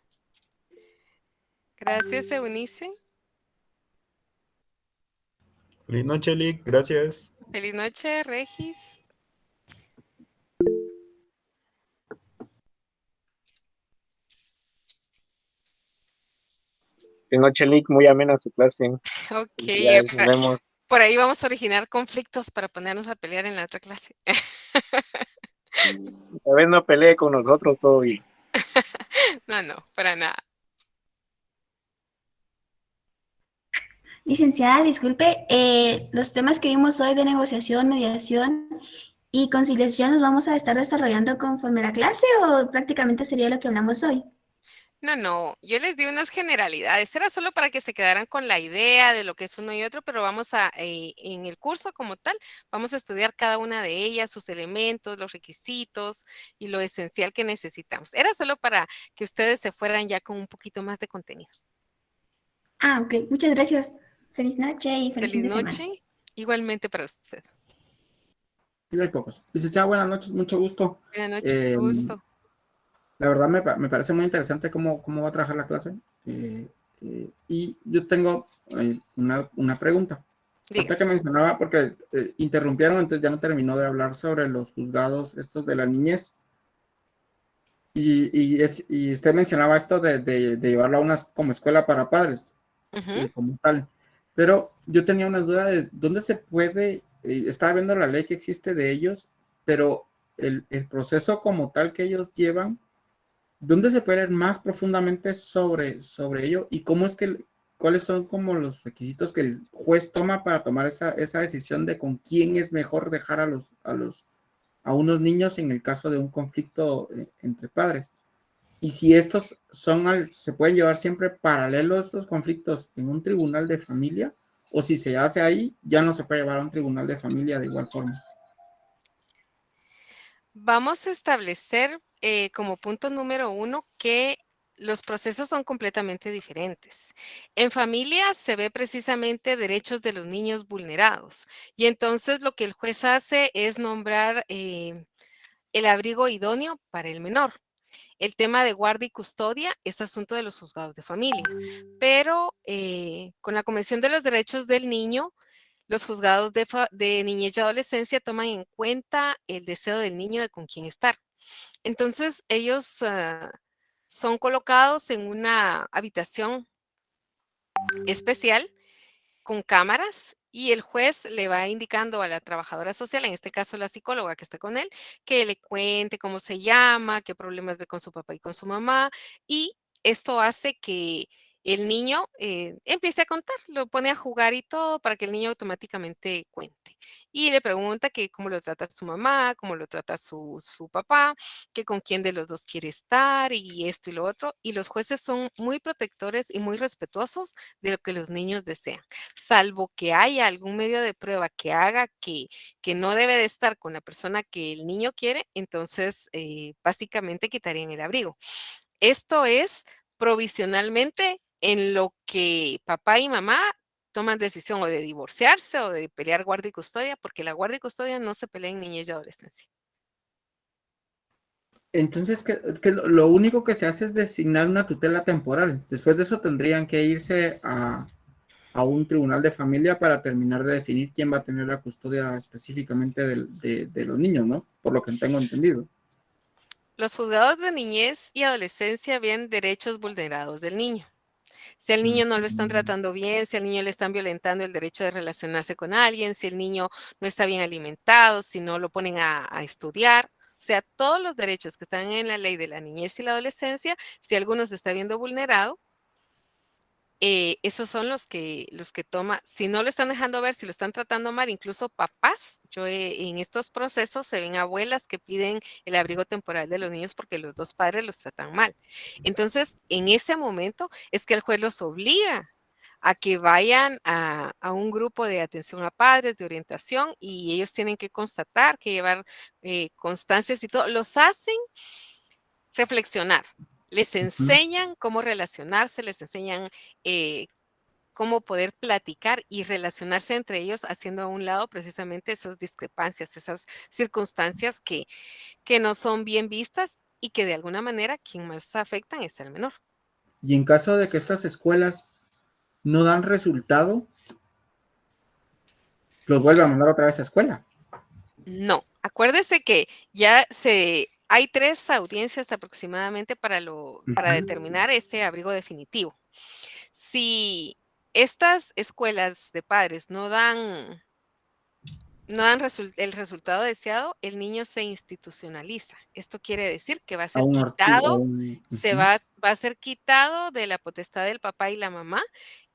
Gracias, Eunice. Feliz noche, Lick. Gracias. Feliz noche, Regis. Feliz noche, Lick. Muy amena su clase. Ok, Felicidades, nos vemos. por ahí vamos a originar conflictos para ponernos a pelear en la otra clase. Esta vez no pelee con nosotros, todo bien. No, para nada. Licenciada, disculpe, los temas que vimos hoy de negociación, mediación y conciliación los vamos a estar desarrollando conforme a la clase o prácticamente sería lo que hablamos hoy. No, yo les di unas generalidades, era solo para que se quedaran con la idea de lo que es uno y otro, pero vamos a, en el curso como tal, vamos a estudiar cada una de ellas, sus elementos, los requisitos y lo esencial que necesitamos. Era solo para que ustedes se fueran ya con un poquito más de contenido. Ah, ok, muchas gracias. Feliz noche y feliz fin de semana. Noche, igualmente para usted. Licenciada, buenas noches, mucho gusto. Buenas noches, mucho gusto. La verdad me parece muy interesante cómo va a trabajar la clase. Y yo tengo una pregunta. Ahorita que mencionaba, porque interrumpieron, entonces ya no terminó de hablar sobre los juzgados estos de la niñez. Y usted mencionaba esto de llevarlo a una como escuela para padres, como tal. Pero yo tenía una duda de dónde se puede, estaba viendo la ley que existe de ellos, pero el proceso como tal que ellos llevan, ¿dónde se puede ver más profundamente sobre ello? Y cómo es que, cuáles son como los requisitos que el juez toma para tomar esa decisión de con quién es mejor dejar a unos niños en el caso de un conflicto entre padres? Y si estos se pueden llevar siempre paralelos estos conflictos en un tribunal de familia, o si se hace ahí, ya no se puede llevar a un tribunal de familia de igual forma. Vamos a establecer como punto número 1 que los procesos son completamente diferentes. En familia se ve precisamente derechos de los niños vulnerados y entonces lo que el juez hace es nombrar el abrigo idóneo para el menor. El tema de guardia y custodia es asunto de los juzgados de familia, pero con la Convención de los Derechos del Niño, los juzgados de niñez y adolescencia toman en cuenta el deseo del niño de con quién estar. Entonces, ellos son colocados en una habitación especial con cámaras y el juez le va indicando a la trabajadora social, en este caso la psicóloga que está con él, que le cuente cómo se llama, qué problemas ve con su papá y con su mamá, y esto hace que el niño empiece a contar, lo pone a jugar y todo para que el niño automáticamente cuente. Y le pregunta que cómo lo trata su mamá, cómo lo trata su papá, que con quién de los dos quiere estar y esto y lo otro. Y los jueces son muy protectores y muy respetuosos de lo que los niños desean, salvo que haya algún medio de prueba que haga que no debe de estar con la persona que el niño quiere, entonces básicamente quitarían el abrigo. Esto es provisionalmente en lo que papá y mamá toman decisión o de divorciarse o de pelear guardia y custodia, porque la guardia y custodia no se pelea en niñez y adolescencia. Entonces, que lo único que se hace es designar una tutela temporal. Después de eso tendrían que irse a un tribunal de familia para terminar de definir quién va a tener la custodia específicamente de los niños, ¿no? Por lo que tengo entendido. Los juzgados de niñez y adolescencia ven derechos vulnerados del niño. Si al niño no lo están tratando bien, si al niño le están violentando el derecho de relacionarse con alguien, si el niño no está bien alimentado, si no lo ponen a estudiar. O sea, todos los derechos que están en la ley de la niñez y la adolescencia, si alguno se está viendo vulnerado, esos son los que toma, si no lo están dejando ver, si lo están tratando mal, incluso papás, en estos procesos se ven abuelas que piden el abrigo temporal de los niños porque los dos padres los tratan mal. Entonces, en ese momento es que el juez los obliga a que vayan a un grupo de atención a padres, de orientación, y ellos tienen que constatar, que llevar constancias y todo. Los hacen reflexionar. Les enseñan cómo relacionarse, les enseñan cómo poder platicar y relacionarse entre ellos, haciendo a un lado precisamente esas discrepancias, esas circunstancias que no son bien vistas y que de alguna manera quien más afectan es el menor. Y en caso de que estas escuelas no dan resultado, los vuelve a mandar otra vez a escuela. No, acuérdese que hay 3 audiencias aproximadamente para determinar ese abrigo definitivo. Si estas escuelas de padres no dan el resultado deseado, el niño se institucionaliza. Esto quiere decir que va a ser quitado, va a ser quitado de la potestad del papá y la mamá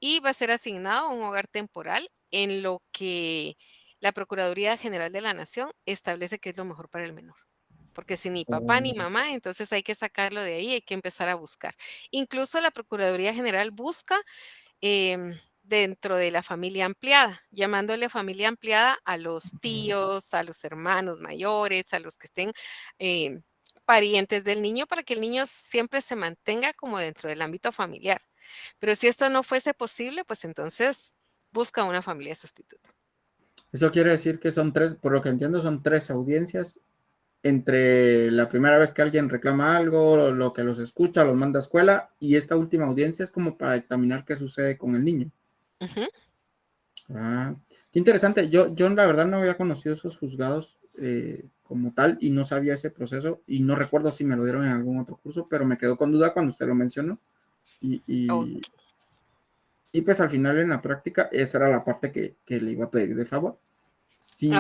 y va a ser asignado a un hogar temporal en lo que la Procuraduría General de la Nación establece que es lo mejor para el menor. Porque si ni papá ni mamá, entonces hay que sacarlo de ahí, hay que empezar a buscar. Incluso la Procuraduría General busca dentro de la familia ampliada, llamándole familia ampliada a los tíos, a los hermanos mayores, a los que estén parientes del niño, para que el niño siempre se mantenga como dentro del ámbito familiar. Pero si esto no fuese posible, pues entonces busca una familia sustituta. Eso quiere decir que son 3, por lo que entiendo, son 3 audiencias entre la primera vez que alguien reclama algo, lo que los escucha, los manda a escuela, y esta última audiencia es como para examinar qué sucede con el niño. Qué interesante. Yo la verdad no había conocido esos juzgados como tal y no sabía ese proceso y no recuerdo si me lo dieron en algún otro curso, pero me quedó con duda cuando usted lo mencionó. Y pues al final en la práctica esa era la parte que le iba a pedir de favor. Sí,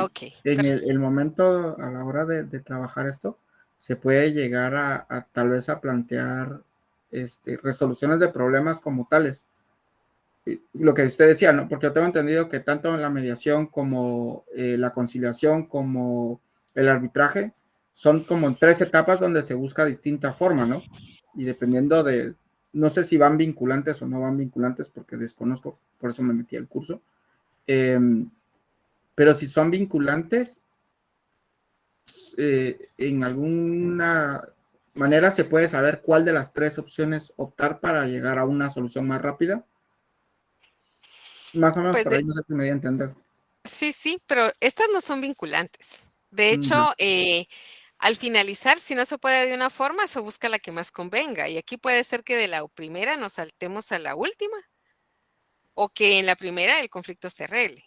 en el momento a la hora de trabajar esto, se puede llegar a tal vez a plantear resoluciones de problemas como tales. Lo que usted decía, ¿no? Porque yo tengo entendido que tanto en la mediación como la conciliación como el arbitraje son como en 3 etapas donde se busca distinta forma, ¿no? Y dependiendo de, no sé si van vinculantes o no van vinculantes porque desconozco, por eso me metí al curso. Pero si son vinculantes, en alguna manera se puede saber cuál de las 3 opciones optar para llegar a una solución más rápida. Más o menos, pues por ahí no sé si me voy a entender. Sí, pero estas no son vinculantes. De hecho, al finalizar, si no se puede de una forma, se busca la que más convenga. Y aquí puede ser que de la primera nos saltemos a la última o que en la primera el conflicto se arregle.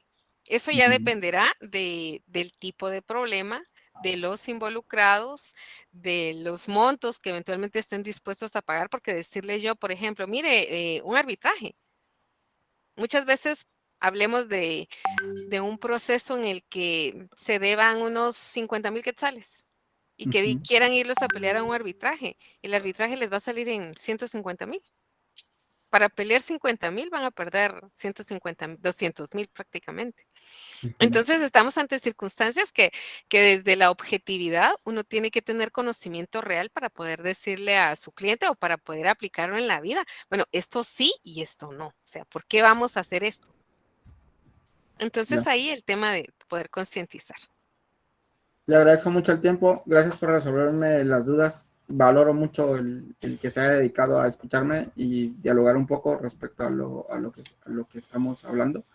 Eso ya dependerá del tipo de problema, de los involucrados, de los montos que eventualmente estén dispuestos a pagar, porque decirle yo, por ejemplo, mire, un arbitraje. Muchas veces hablemos de un proceso en el que se deban unos 50,000 quetzales y que quieran irlos a pelear a un arbitraje. El arbitraje les va a salir en 150,000. para pelear 50,000 van a perder 200,000 prácticamente. Entonces estamos ante circunstancias que desde la objetividad uno tiene que tener conocimiento real para poder decirle a su cliente o para poder aplicarlo en la vida. Bueno, esto sí y esto no. O sea, ¿por qué vamos a hacer esto? Entonces Ya. ahí el tema de poder concientizar. Le agradezco mucho el tiempo. Gracias por resolverme las dudas. Valoro mucho el que se haya dedicado a escucharme y dialogar un poco respecto a lo que estamos hablando.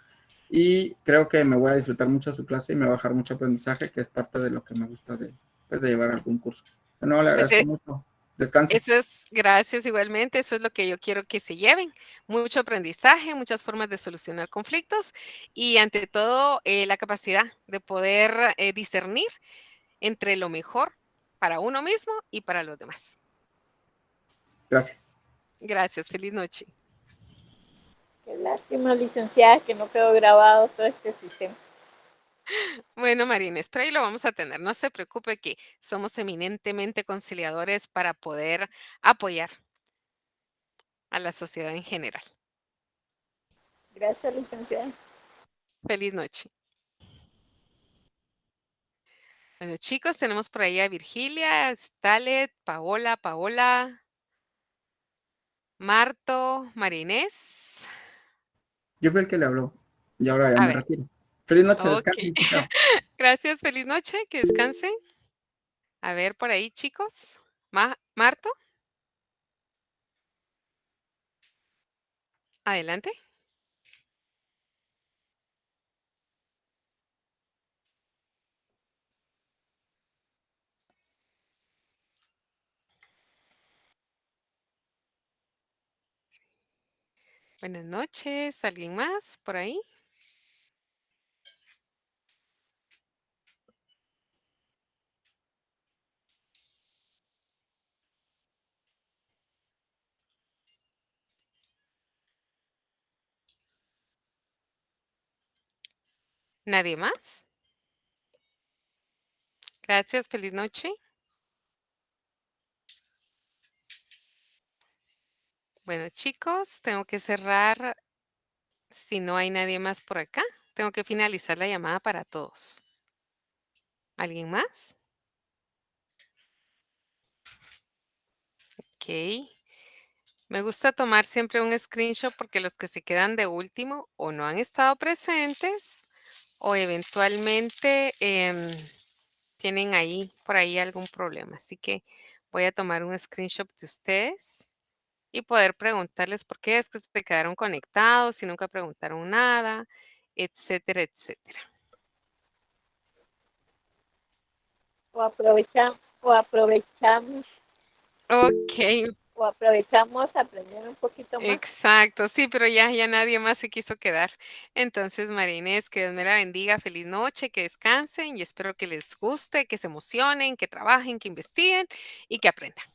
Y creo que me voy a disfrutar mucho su clase y me va a dejar mucho aprendizaje, que es parte de lo que me gusta de llevar algún curso. De nuevo, le Pues, agradezco mucho. Descanse. Eso es, gracias igualmente, eso es lo que yo quiero que se lleven. Mucho aprendizaje, muchas formas de solucionar conflictos y ante todo la capacidad de poder discernir entre lo mejor para uno mismo y para los demás. Gracias. Gracias, feliz noche. Qué lástima, licenciada, que no quedó grabado todo este sistema. Bueno, Marines, pero ahí lo vamos a tener. No se preocupe que somos eminentemente conciliadores para poder apoyar a la sociedad en general. Gracias, licenciada. Feliz noche. Bueno, chicos, tenemos por ahí a Virgilia, Stalet, Paola, Marto, Marinés. Yo fui el que le habló y ahora ya A me ver. retiro. Feliz noche, Ok. descansen. Chao. Gracias, feliz noche, que descansen. A ver por ahí, chicos. Marto. Adelante. Buenas noches. ¿Alguien más por ahí? ¿Nadie más? Gracias, feliz noche. Bueno, chicos, tengo que cerrar. Si no hay nadie más por acá, tengo que finalizar la llamada para todos. ¿Alguien más? Ok. Me gusta tomar siempre un screenshot porque los que se quedan de último o no han estado presentes o eventualmente tienen ahí, por ahí algún problema. Así que voy a tomar un screenshot de ustedes y poder preguntarles por qué es que se quedaron conectados, si nunca preguntaron nada, etcétera, etcétera. O aprovechamos. Ok. O aprovechamos a aprender un poquito más. Exacto, sí, pero ya nadie más se quiso quedar. Entonces, Marinés, que Dios me la bendiga, feliz noche, que descansen y espero que les guste, que se emocionen, que trabajen, que investiguen y que aprendan.